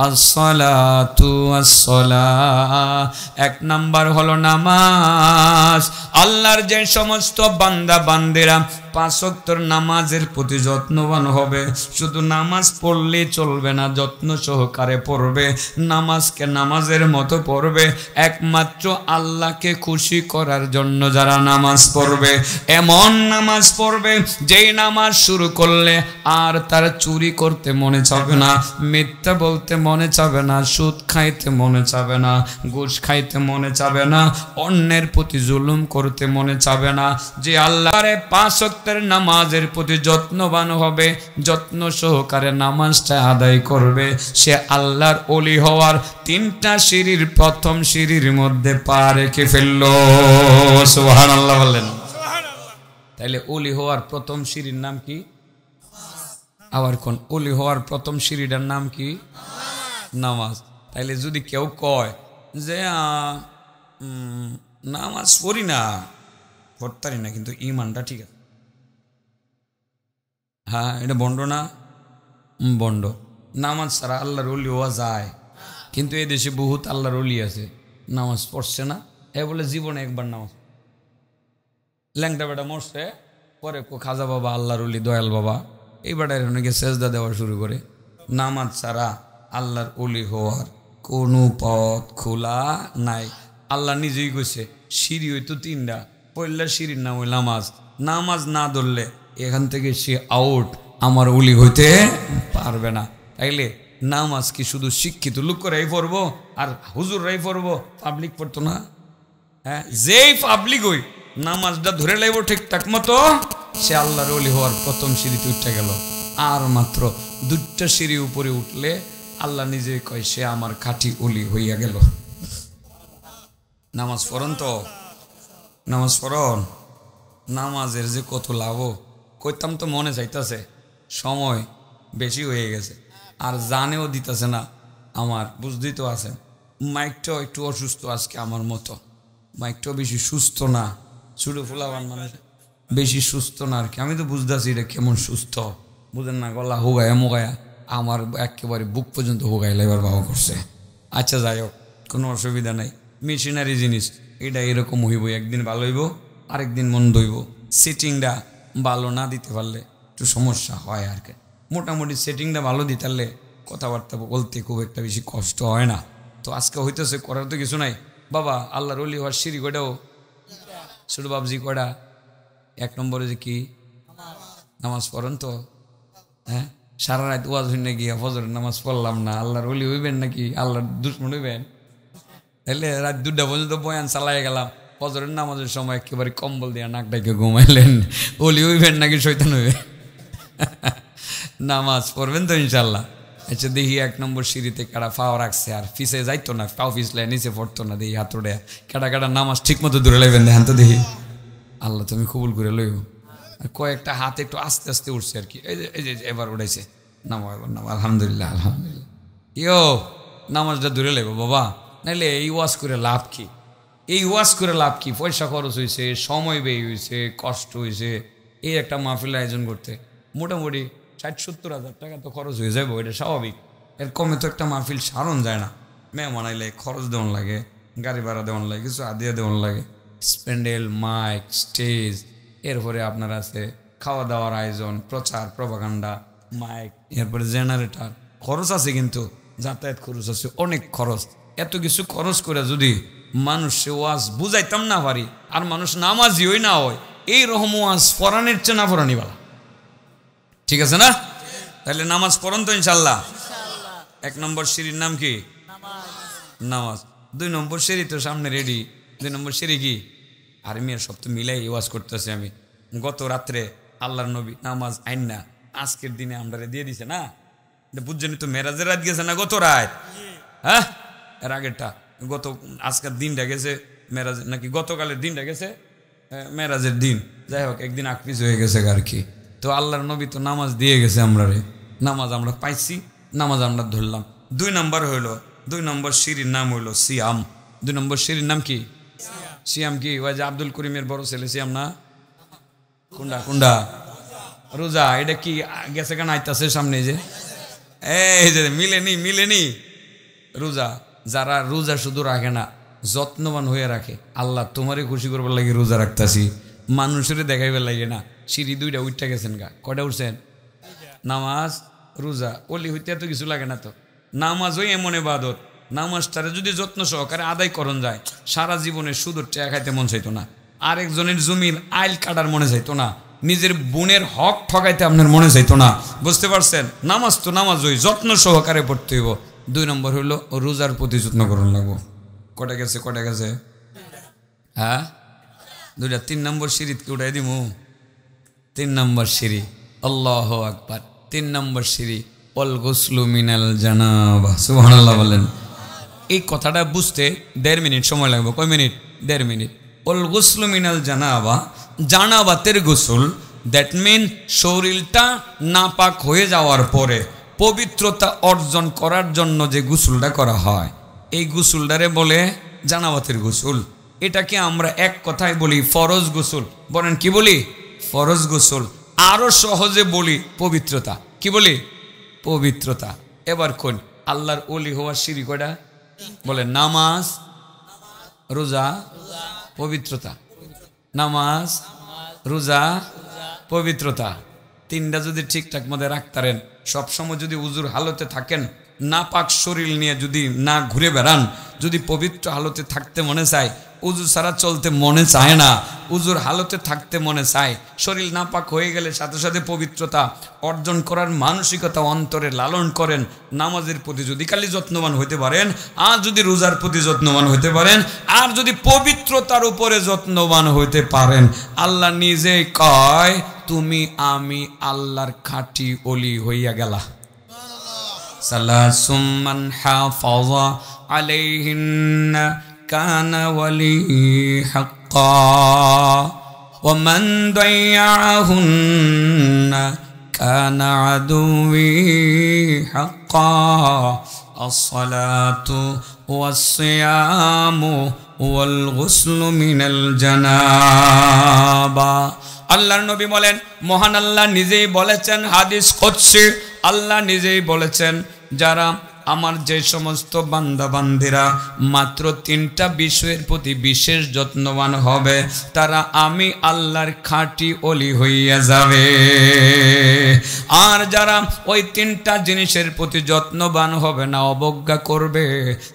আসসালাতু আসসালাত। এক নাম্বার হলো নামাজ। আল্লাহর যে সমস্ত বান্দা বান্দিরা পাঁচ ওয়াক্তের নামাজের প্রতি যত্নবান হবে, শুধু নামাজ পড়লেই চলবে না, যত্ন সহকারে পড়বে। নামাজকে নামাজের মতো পড়বে, একমাত্র আল্লাহকে খুশি করার জন্য যারা নামাজ পড়বে, এমন নামাজ পড়বে যেই নামাজ শুরু করলে আর তার চুরি করতে মনে চাবে না, মিথ্যা বলতে মনে চাবে না, সুদ খাইতে মনে চাবে না, ঘুষ খাইতে মনে চাবে না, অন্যের প্রতি জুলুম করতে মনে চাবে না। যে আল্লাহর পাঁচ ওয়াক্তের নামাজের প্রতি যত্নবান হবে, যত্ন সহকারে নামাজটা আদায় করবে, সে আল্লাহর ওলি হওয়ার তিনটা সিঁড়ির প্রথম সিঁড়ির মধ্যে পা রেখে ফেলল। সুবহানাল্লাহ বললেন। তাইলে ওলি হওয়ার প্রথম সিঁড়ির নাম কি? আবার কোন? ওলি হওয়ার প্রথম সিঁড়িটার নাম কি? নামাজ। তাইলে যদি কেউ কয় যে নামাজ পড়ি না, পড়তারি না, কিন্তু ইমানটা ঠিক আছে, হ্যাঁ, এটা বন্ড না? বন্ড। নামাজ ছাড়া আল্লাহর ওলি হওয়া যায়, কিন্তু এই দেশে বহুত আল্লাহর ওলি আছে নামাজ পড়ছে না। এ বলে জীবনে একবার নামাজ, ল্যাংটা বেটা মরছে, পরে খাজা বাবা আল্লাহর ওলি, দয়াল বাবা, এই বেটার অনেকে সেজদা দেওয়া শুরু করে। নামাজ ছাড়া আল্লাহর ওলি হওয়ার কোনো পথ খোলা নাই। আল্লাহ নিজেই কইছে সিঁড়ি হইতো তিনটা, পড়লে সিঁড়ির নাম হইল নামাজ। নামাজ না ধরলে এখান থেকে সে আউট, আমার ওলি হইতে পারবে না। তাইলে নামাজ কি শুধু শিক্ষিত লোকরাই পড়বো আর হুজুররাই পড়বো? পাবলিক পড়তো না? হ্যাঁ, যেই পাবলিক হই নামাজটা ধরে লাইব ঠিকঠাক মতো, সে আল্লাহর ওলি হওয়ার প্রথম সিঁড়িতে উঠে গেল। আর মাত্র দুইটা সিঁড়ি উপরে উঠলে আল্লাহ নিজে কয় সে আমার খাঁটি ওলি হইয়া গেল। নামাজ পড়ন তো, নামাজ পড়ন। নামাজের যে কত লাভ কইতাম তো মনে চাইতেছে, সময় বেশি হয়ে গেছে আর জানেও দিতেছে না। আমার বুঝতেই তো আছেন মাইকটাও একটু অসুস্থ আজকে আমার মতো, মাইকটাও বেশি সুস্থ না, ছোটো ফুলাবান মানুষ বেশি সুস্থ না আর কি। আমি তো বুঝতেছি এটা কেমন সুস্থ, বুঝেন না, গলা হোগায়া মোগায়া আমার একেবারে বুক পর্যন্ত হোগাইলে এবার বাবা করছে। আচ্ছা যাই হোক, কোনো অসুবিধা নাই, মেশিনারি জিনিস এটা এরকম হইব, একদিন ভালো হইব আরেকদিন মন্দ হইব। সেটিংটা ভালো না দিতে পারলে একটু সমস্যা হয় আর কি। মোটামুটি সেটিংটা ভালো দিতে পারলে কথাবার্তা বলতে খুব একটা বেশি কষ্ট হয় না। তো আজকে হইতেছে, করার তো কিছু নাই বাবা। আল্লাহর ওলি হওয়ার সিঁড়ি কয়টাও ছোট বাবজি কয়টা? 1 নম্বরে যে কি নামাজ পড়েন তো, হ্যাঁ সারা রাত ওয়াজ হইনে গিয়া ফজরের নামাজ পড়লাম না, আল্লাহর ওলি হইবেন নাকি? আল্লাহর দুশ্মন হইবেন? তাহলে রাত 2টা পর্যন্ত বয়ান চালাই গেলাম, ফজরের নামাজের সময় একেবারে কম্বল দিয়ে নাক ডাকে ঘুমাইলেন, ওলি হইবেন নাকি শয়তান হইবেন? নামাজ পড়বেন তো ইনশাল্লাহ। আচ্ছা দেখি 1 নম্বর সিঁড়িতে কারা পাও রাখছে আর ফিসে যাইতো না, পাও ফিসলে নিচে পড়তো না, দেখি হাত উঠে কাটা কাটা নামাজ ঠিক মতো দূরে লাইবেন, দেখেন তো দেখি। আল্লাহ তুমি কবুল করে লইও। আর কয়েকটা হাত একটু আস্তে আস্তে উঠছে আর কি, এই যে এবার উঠাইছে, নামো এবার নামো, আলহামদুলিল্লাহ আলহামদুলিল্লাহ। ইয়ো নামাজটা দূরে লাইব বাবা, নাইলে এই ওয়াজ করে লাভ কি? এই ওয়াজ করে লাভ কি? পয়সা খরচ হয়েছে, সময় ব্যয় হয়েছে, কষ্ট হয়েছে এই একটা মাহফিল আয়োজন করতে। মোটামুটি 60-70 হাজার টাকা তো খরচ হয়ে যাবো, এটা স্বাভাবিক। এর কমে তো একটা মাহফিল সারণ যায় না। মেহমান আইলে খরচ দেওয়ান লাগে, গাড়ি ভাড়া দেওয়ান লাগে, কিছু আদিয়া দেওয়ান লাগে, স্প্যান্ডেল, মাইক, স্টেজ, এরপরে আপনার আছে খাওয়া দাওয়ার আয়োজন, প্রচার প্রপাগান্ডা, মাইক, এরপরে জেনারেটর, খরচ আছে, কিন্তু যাতায়াত খরচ আছে, অনেক খরচ। এত কিছু খরচ করে যদি মানুষে ওয়াজ বুঝাইতাম না পারি আর মানুষ নামাজি হই না হয়, এই রকম ওয়াজ পড়ানের চেয়ে না পড়ানি বালা। ঠিক আছে না? তাহলে নামাজ পড়েন তো ইনশাল্লাহ। 1 নম্বর সিঁড়ির নাম কি? নামাজ। 2 নম্বর সিঁড়ি তো সামনে রেডি। 2 নম্বর সিঁড়ি কি? আর মেয়ের সব তো মিলাই ওয়াজ করতেছি আমি। গত রাত্রে আল্লাহর নবী নামাজ আইন না আজকের দিনে আমরা দিয়ে দিছে না, এটা বুঝছেন তো, মেরাজের রাত গেছে না গত রাত? হ্যাঁ এর আগেরটা, গত আজকের দিনটা গেছে মেরাজ, নাকি গতকালের দিনটা গেছে মেরাজের দিন। যাই হোক একদিন আকপিস হয়ে গেছে আর কি। তো আল্লাহর নবী তো নামাজ দিয়ে গেছে, আমরা নামাজ আমরা পাইছি, নামাজ আমরা ধরলাম। 2 নম্বর হইল, 2 নম্বর সিঁড়ির নাম হইল সিয়াম। 2 নম্বর সিঁড়ির নাম কি? সিয়াম। কি ওই যে আব্দুল করিমের বড় ছেলে সিয়াম না? কোনটা কোনটা? রোজা। এটা কি গেছে কেন আইতাছে সামনে, যে এই যে মিলেনি রোজা। যারা রোজা শুধু রাখে না, যত্নবান হয়ে রাখে, আল্লাহ তোমারই খুশি করবার লাগে রোজা রাখতাছি, মানুষের দেখাইবার লাগে না। সিঁড়ি 2টা উঠতে গেছেন গা, কয়টা উঠছেন? নামাজ, রোজা। অলি হইতে এত কিছু লাগে না তো। নামাজ ওই এমন ইবাদত, নামাজটারে যদি যত্ন সহকারে আদায় করন যায়, সারা জীবনে সুদের টাকা খাইতে মন চাইতো না, আরেকজনের জমির আইল কাটার মনে চাইতো না, নিজের বোনের হক ঠকাইতে আপনার মনে চাইতো না। বুঝতে পারছেন? নামাজ তো নামাজ ওই যত্ন সহকারে পড়তে হইব। 2 নম্বর হইল রোজার প্রতি যত্ন করুন লাগবো। কটা গেছে? হ্যাঁ 2টা। 3 নম্বর সিঁড়ি উঠাই দিমু। 3 নম্বর সিঁড়ি, আল্লাহু আকবার। 3 নম্বর সিঁড়ি অল গুসলু মিনাল জানাবা। সুবহানাল্লাহ বলেন। এই কথাটা বুঝতে 1.5 মিনিট সময় লাগবে। কয় মিনিট? 1.5 মিনিট। অল গুসলু মিনাল জানাবা, জানাবাতের গোসল, দ্যাট মিন শরীরটা নাপাক হয়ে যাওয়ার পরে পবিত্রতা অর্জন করার জন্য যে গোসলটা করা হয়, এই গোসলটারে বলে জানাবাতের গোসল। এটাকে আমরা এক কথায় বলি ফরজ গোসল। বলেন কি বলি? ফরজ গোসল। আরো সহজে বলি পবিত্রতা। কি বলি? পবিত্রতা। এবার কোন আল্লাহর ওলি হওয়ার সিঁড়ি কয়টা? বলে নামাজ, রোজা, পবিত্রতা। নামাজ, রোজা, পবিত্রতা। 3টা যদি ঠিকঠাক মধ্যে রাখতারেন, সবসময় যদি উজুর হালতে থাকেন, নাপাক শরীর নিয়ে যদি না ঘুরে বেড়ান, যদি পবিত্র হালতে থাকতে মনে চায়, উজু ছাড়া চলতে মনে চায় না, উজুর হালতে থাকতে মনে চায়, শরীর নাপাক হয়ে গেলে সাথে সাথে পবিত্রতা অর্জন করার মানসিকতা অন্তরে লালন করেন, নামাজের প্রতি যদি খালি যত্নবান হইতে পারেন, আর যদি রোজার প্রতি যত্নবান হইতে পারেন, আর যদি পবিত্রতার উপরে যত্নবান হইতে পারেন, আল্লাহ নিজেই কয় তুমি আমি আল্লাহর খাঁটি ওলি হইয়া গেলা। সালাসুম মান হাফাযা আলাইহিন্না কানা ওয়ালি হাক্কা ওয়া মান দাইয়াহুন্না কানা আদুওয়ি হাক্কা। الصلاة والصيام والغسل من الجنابة আল্লাহর নবী বলেন, মহান আল্লাহ নিজেই বলেছেন, হাদিস কুদসি আল্লাহ নিজেই বলেছেন, যারা আমার যে সমস্ত বান্দা বান্দিরা মাত্র 3টা বিষয়ের প্রতি বিশেষ যত্নবান হবে, তারা আমি আল্লাহর খাঁটি ওলি হইয়া যাবে। আর যারা ওই 3টা জিনিসের প্রতি যত্নবান হবে না, অবজ্ঞা করবে,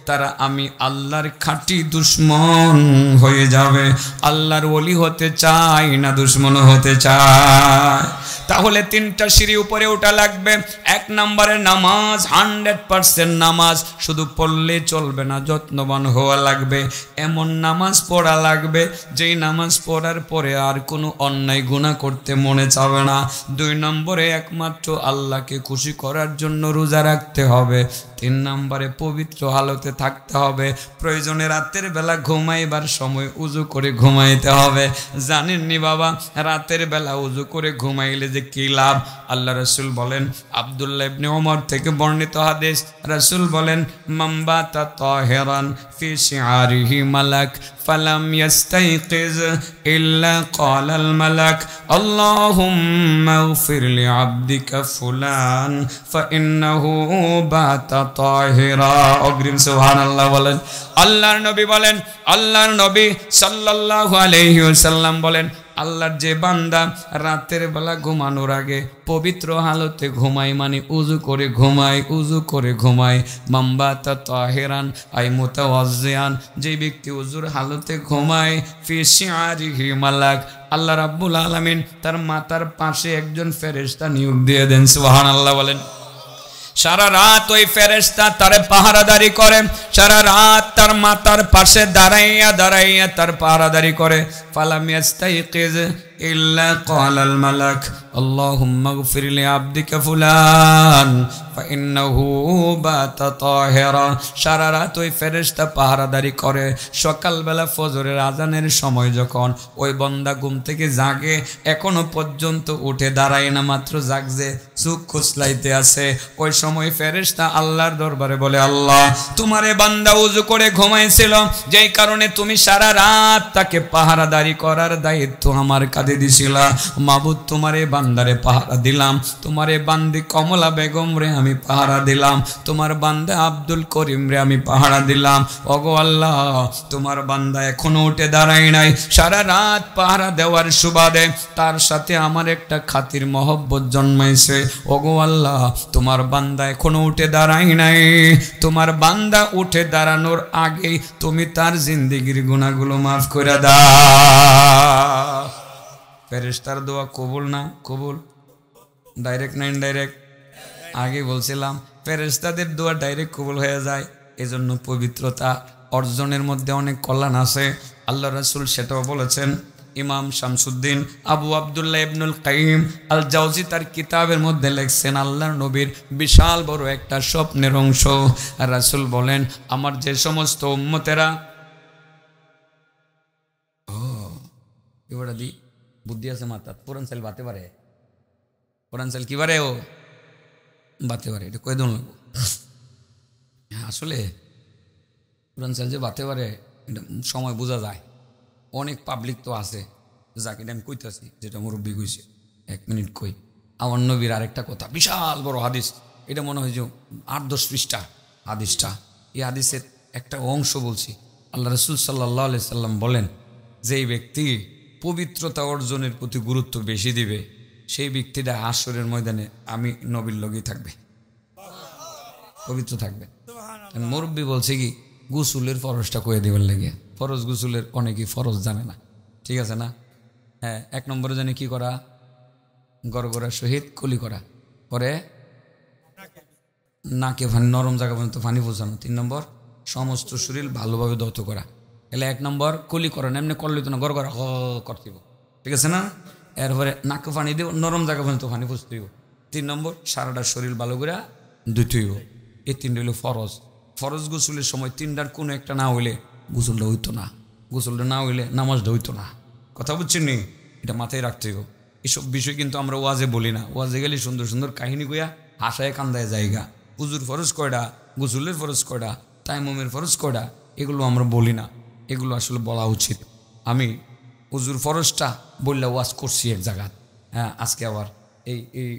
তারা আমি আল্লাহর খাঁটি দুশ্মন হয়ে যাবে। আল্লাহর ওলি হতে চাই না দুশ্মন হতে চায়। তাহলে 3টা সিঁড়ি উপরে ওঠা লাগবে। 1 নম্বরে নামাজ, 100% নামাজ শুধু পড়লে চলবে না, যত্নবান হওয়া লাগবে। এমন নামাজ পড়া লাগবে যেই নামাজ পড়ার পরে আর কোনো অন্যায় গুনাহ করতে মনে চাবে না। 2 নম্বরে একমাত্র আল্লাহকে খুশি করার জন্য রোজা রাখতে হবে। 3 নম্বরে পবিত্র হালতে থাকতে হবে। প্রয়োজনে রাতের বেলা ঘুমাইবার সময় উজু করে ঘুমাইতে হবে। জানেননি বাবা, রাতের বেলা উজু করে ঘুমাইলে যে কি লাভ? আল্লাহ রাসূল বলেন, আব্দুল্লাহ ইবনে ওমর থেকে বর্ণিত হাদিস, রাসূল বলেন, মামবাতা তাহিরান ফি শিআরিহি মালাক ফালাম ইয়াস্তাইকিজ ইল্লা ক্বালাল মালাক আল্লাহুম্মা ইগফির লি আবদিকা ফুলান ফাইন্নাহু বাতা তাহিরা। অগ্রিম সুবহানাল্লাহ বলেন। আল্লাহর নবী বলেন, আল্লাহর নবী সাল্লাল্লাহু আলাইহি ওয়াসাল্লাম বলেন, আল্লাহর যে বান্দা রাতের বেলা ঘুমানোর আগে পবিত্র হালতে ঘুমায়, মানে উজু করে ঘুমায়, উজু করে ঘুমায়, মামবাতা তাহিরান আই মুতাওয়াজ্জিয়ান, যে ব্যক্তি উজুর হালতে ঘুমায়, ফি শিআরিহি মালাক, আল্লাহ রাব্বুল আলামিন তার মাথার পাশে একজন ফেরেশতা নিয়োগ দিয়ে দেন। সুবহানাল্লাহ বলেন। সারা রাত ওই ফেরেশতা তারে পাহারাদারি করে, সারা রাত তার মাথার পাশে দাঁড়াইয়া দাঁড়াইয়া তার পাহারাদারি করে। ফালাম ইয়াস্তাইকিজ ইল্লা ক্বালাল মালাক আল্লাহুম্মা ইগফির লি আবদিকা ফুলান ফাইন্নাহু বাতা তাহিরা। সারা রাত ওই ফেরেশতা পাহারাদারি করে। সকালবেলা ফজরের আজানের সময় যখন ওই বান্দা ঘুম থেকে জাগে, এখনো পর্যন্ত উঠে দাঁড়ায় না, মাত্র জাগছে, চোখ খুসলাইতে আছে, ওই সময় ফেরেশতা আল্লাহর দরবারে বলে, আল্লাহ, তোমারে বান্দা উজু করে ঘুমাইছিল, যেই কারণে তুমি সারা রাত তাকে পাহারাদারি করার দায়িত্ব আমার কাঁধে দিছিলা। মাবুদ, তোমারে বান্দারে পাহারা দিলাম, তোমারে বান্দি কমলা বেগম রে আমি পাহারা দিলাম, তোমার বান্দা আব্দুল করিম রে আমি পাহারা দিলাম। ওগো আল্লাহ, তোমার বান্দা এখনো উঠে দাঁড়ায় নাই, সারা রাত পাহারা দেওয়ার সুবাদে তার সাথে আমার একটা খাতির মহব্বত জন্মাইছে। ওগো আল্লাহ, তোমার বান্দা এখনো উঠে দাঁড়ায় নাই, তোমার বান্দা উঠে দাঁড়ানোর আগে তুমি তার জিন্দেগির গুনাহগুলো মাফ করে দাও। ফেরেশতার দোয়া কবুল না কবুল? ডাইরেক্ট না ইনডাইরেক্ট? আগে বলছিলাম ফেরেশতাদের দোয়া ডাইরেক্ট কবুল হয়ে যায়। এজন্য পবিত্রতা অর্জনের মধ্যে অনেক কল্যাণ আছে। আল্লাহ রাসূল সেটাও বলেছেন। ইমাম শামসুদ্দিন আবু আব্দুল্লাহ ইবনুল কাইয়িম আল জাওজি তার কিতাবের মধ্যে লিখছেন, আল্লাহর নবীর বিশাল বড় একটা স্বপ্নের অংশ। আর রাসূল বলেন, আমার যে সমস্ত উম্মতেরা এবারে দি বুদ্ধি আছে মাথা, পুরান সাল বাতে পারে, পুরান সাল কি পারে, ও বাতে পারে, এটা কই দিন লাগবো। আসলে পুরান সাল যে বাতে পারে এটা সময় বোঝা যায়। অনেক পাবলিক তো আছে, যাকে আমি কইতেছি, যেটা মুরব্বী কইছে, 1 মিনিট কই। আমার নবীর আরেকটা কথা, বিশাল বড় হাদিস, এটা মনে হয় যে 8-10 পৃষ্ঠা হাদিসটা। এই হাদিসের একটা অংশ বলছি। আল্লাহ রাসূল সাল্লাল্লাহু আলাইহি সাল্লাম বলেন, যেই ব্যক্তি পবিত্রতা অর্জনের প্রতি গুরুত্ব বেশি দিবে, সেই ব্যক্তিটা হাসরের ময়দানে আমি নবীর লগেই থাকবে, পবিত্র থাকবে। মুরব্বী বলছে কি, গোসলের ফরজটা কয়ে দিবার লাগে। ফরজ গোসলের অনেকেই ফরজ জানে না, ঠিক আছে না? হ্যাঁ, 1 নম্বরে জানে কি করা, গড়গড়ার সহিত কুলি করা, পরে নাকে পানি, নরম জায়গা পর্যন্ত পানি পৌঁছানো। 3 নম্বর সমস্ত শরীর ভালোভাবে ধৌত করা। এলে 1 নম্বর কুলি করা, এমনি করলে তো না, গড়গড়া করতে হবে, ঠিক আছে না? এরপরে নাকে পানি দিব, নরম জায়গা পর্যন্ত পানি পৌঁছতে হইব। 3 নম্বর সারাটা শরীর ভালো করে ধুতে হইব। এই 3টা হইল ফরজ। ফরজ গোসলের সময় 3টার কোনো একটা না হইলে গোসলটা হইতো না, গোসলটা না হইলে নামাজটা হইতো না। কথা বুঝছেন নি? এটা মাথায় রাখতে হইব। এসব বিষয় কিন্তু আমরা ওয়াজে বলি না। ওয়াজে গেলে সুন্দর সুন্দর কাহিনী কইয়া হাসায় কান্দায় জায়গা। উজুর ফরজ কয়টা? গোসলের ফরজ কয়টা, তায়াম্মুমের ফরজ কয়টা, এগুলো আমরা বলি না, এগুলো আসলে বলা উচিত। আমি উজুর ফরজটা বললে ওয়াজ করছি এক জায়গা, হ্যাঁ আজকে আবার এই এই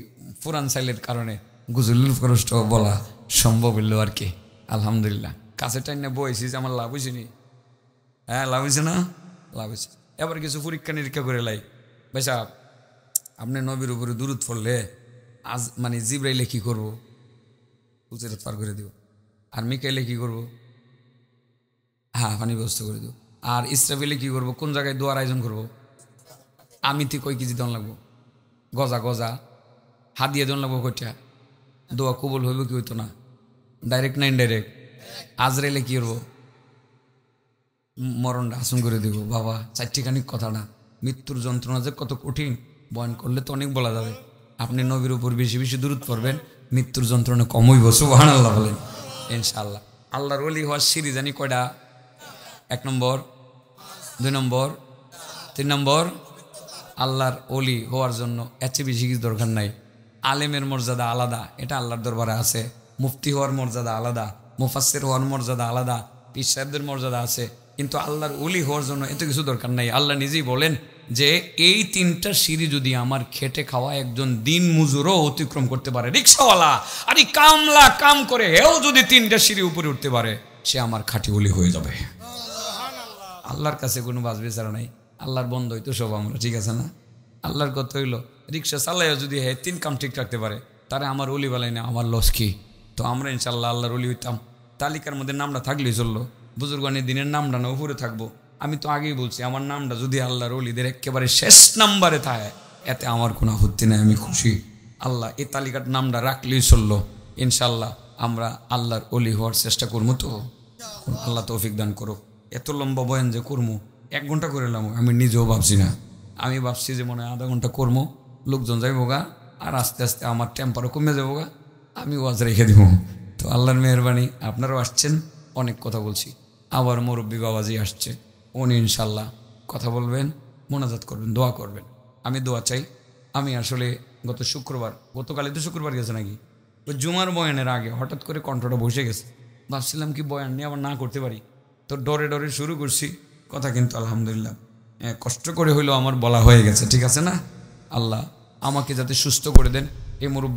পুরান সাইলের কারণে গুজুলুল ফরজটাও বলা সম্ভব হইল আর কি। আলহামদুলিল্লাহ কাছে টাইনে বইছি যে আমার লাভ হয়েছে নি, হ্যাঁ লাভ হয়েছে না, লাভ হয়েছে। এবার কিছু পরীক্ষা নিরীক্ষা করে লাই ভাই সাহেব, আপনি নবীর উপরে দুরূদ পড়লে আজ মানে জিব্রাইলে কি করবো, উচেরাত পার করে দিব। আর মিকাইলে কি করবো, হ্যাঁ পানি ব্যবস্থা করে দিব। আর ইসরাফিলে কি করবো, কোন জায়গায় দোয়ার আয়োজন করবো, আমিতে কয় কেজি দন লাগবো, গজা গজা হাত দিয়ে দন লাগবো কইটা, দোয়া কবুল হইব কি হইতো না, ডাইরেক্ট না ইনডাইরেক্ট। আজরাইলে কি করবো, মরণটা আসন করে দিব। বাবা চারটিখানিক কথা না, মৃত্যুর যন্ত্রণা যে কত কঠিন বয়ান করলে তো অনেক বলা যাবে। আপনি নবীর উপর বেশি বেশি দূরত পড়বেন, মৃত্যুর যন্ত্রণা কম হইব। সুবহানাল্লাহ বলেন ইনশাআল্লাহ। আল্লাহর ওলি হওয়ার সিঁড়ি জানি কয়টা, 1 নম্বর, 2 নম্বর, 3 নম্বর। আল্লাহর ওলি হওয়ার জন্য এত বেশি কিছু দরকার নাই। আলেমের মর্যাদা আলাদা, এটা আল্লাহর দরবারে আছে। মুফতি হওয়ার মর্যাদা আলাদা, মুফাসসির হওয়ার মর্যাদা আলাদা, পীর সাহেবদের মর্যাদা আছে। কিন্তু আল্লাহর ওলি হওয়ার জন্য এত কিছু দরকার নাই। আল্লাহ নিজেই বলেন যে এই 3টা সিঁড়ি যদি আমার খেটে খাওয়া একজন দিন মজুরও অতিক্রম করতে পারে, রিক্সাওয়ালা আরে কামলা কাম করে এও যদি 3টা সিঁড়ি উপরে উঠতে পারে, সে আমার খাঁটি ওলি হয়ে যাবে। আল্লাহর কাছে কোনো বাস বিচার নাই, আল্লাহর বন্ধ হইতো সব আমরা, ঠিক আছে না? আল্লাহর কথা হইলো রিক্সা চালাইও যদি হ্যাঁ 3 কাম ঠিক রাখতে পারে, তারে আমার ওলি বেলায় না, আমার লস কি? তো আমরা ইনশাল্লাহ আল্লাহর ওলি হইতাম। তালিকার মধ্যে নামটা থাকলেই চললো, বুজুর্গানের দিনের নামটা না উপরে থাকবো। আমি তো আগেই বলছি আমার নামটা যদি আল্লাহর ওলিদের একেবারে শেষ নাম্বারে থাকে, এতে আমার কোনো আপত্তি নাই, আমি খুশি। আল্লাহ এই তালিকার নামটা রাখলেই চললো। ইনশাল্লাহ আমরা আল্লাহর ওলি হওয়ার চেষ্টা করবো। তো আল্লাহ তৌফিক দান করো। এত লম্বা বয়ান যে করবো 1 ঘন্টা করে এলাম, আমি নিজেও ভাবছি না। আমি ভাবছি যে মনে হয় আধা ঘন্টা করবো, লোকজন যাইব গা, আর আস্তে আস্তে আমার টেম্পারও কমে যাবো গা, আমি ওয়াজ রেখে দিব। তো আল্লাহর মেহরবানি, আপনারাও আসছেন, অনেক কথা বলছি। আবার মুরব্বী বাবাজি আসছে, উনি ইনশাল্লাহ কথা বলবেন, মোনাজাত করবেন, দোয়া করবেন। আমি দোয়া চাই। আমি আসলে গত শুক্রবার, গতকালই তো শুক্রবার গেছে নাকি, ওই জুমার বয়ানের আগে হঠাৎ করে কণ্ঠটা বসে গেছে। ভাবছিলাম কি বয়ান নিয়ে আবার না করতে পারি, তো ডরে ডরে শুরু করছি কথা, কিন্তু আলহামদুলিল্লাহ কষ্ট করে হইলেও আমার বলা হয়ে গেছে, ঠিক আছে না? আল্লাহ আমাকে যাতে সুস্থ করে দেন। এই মুরব্বী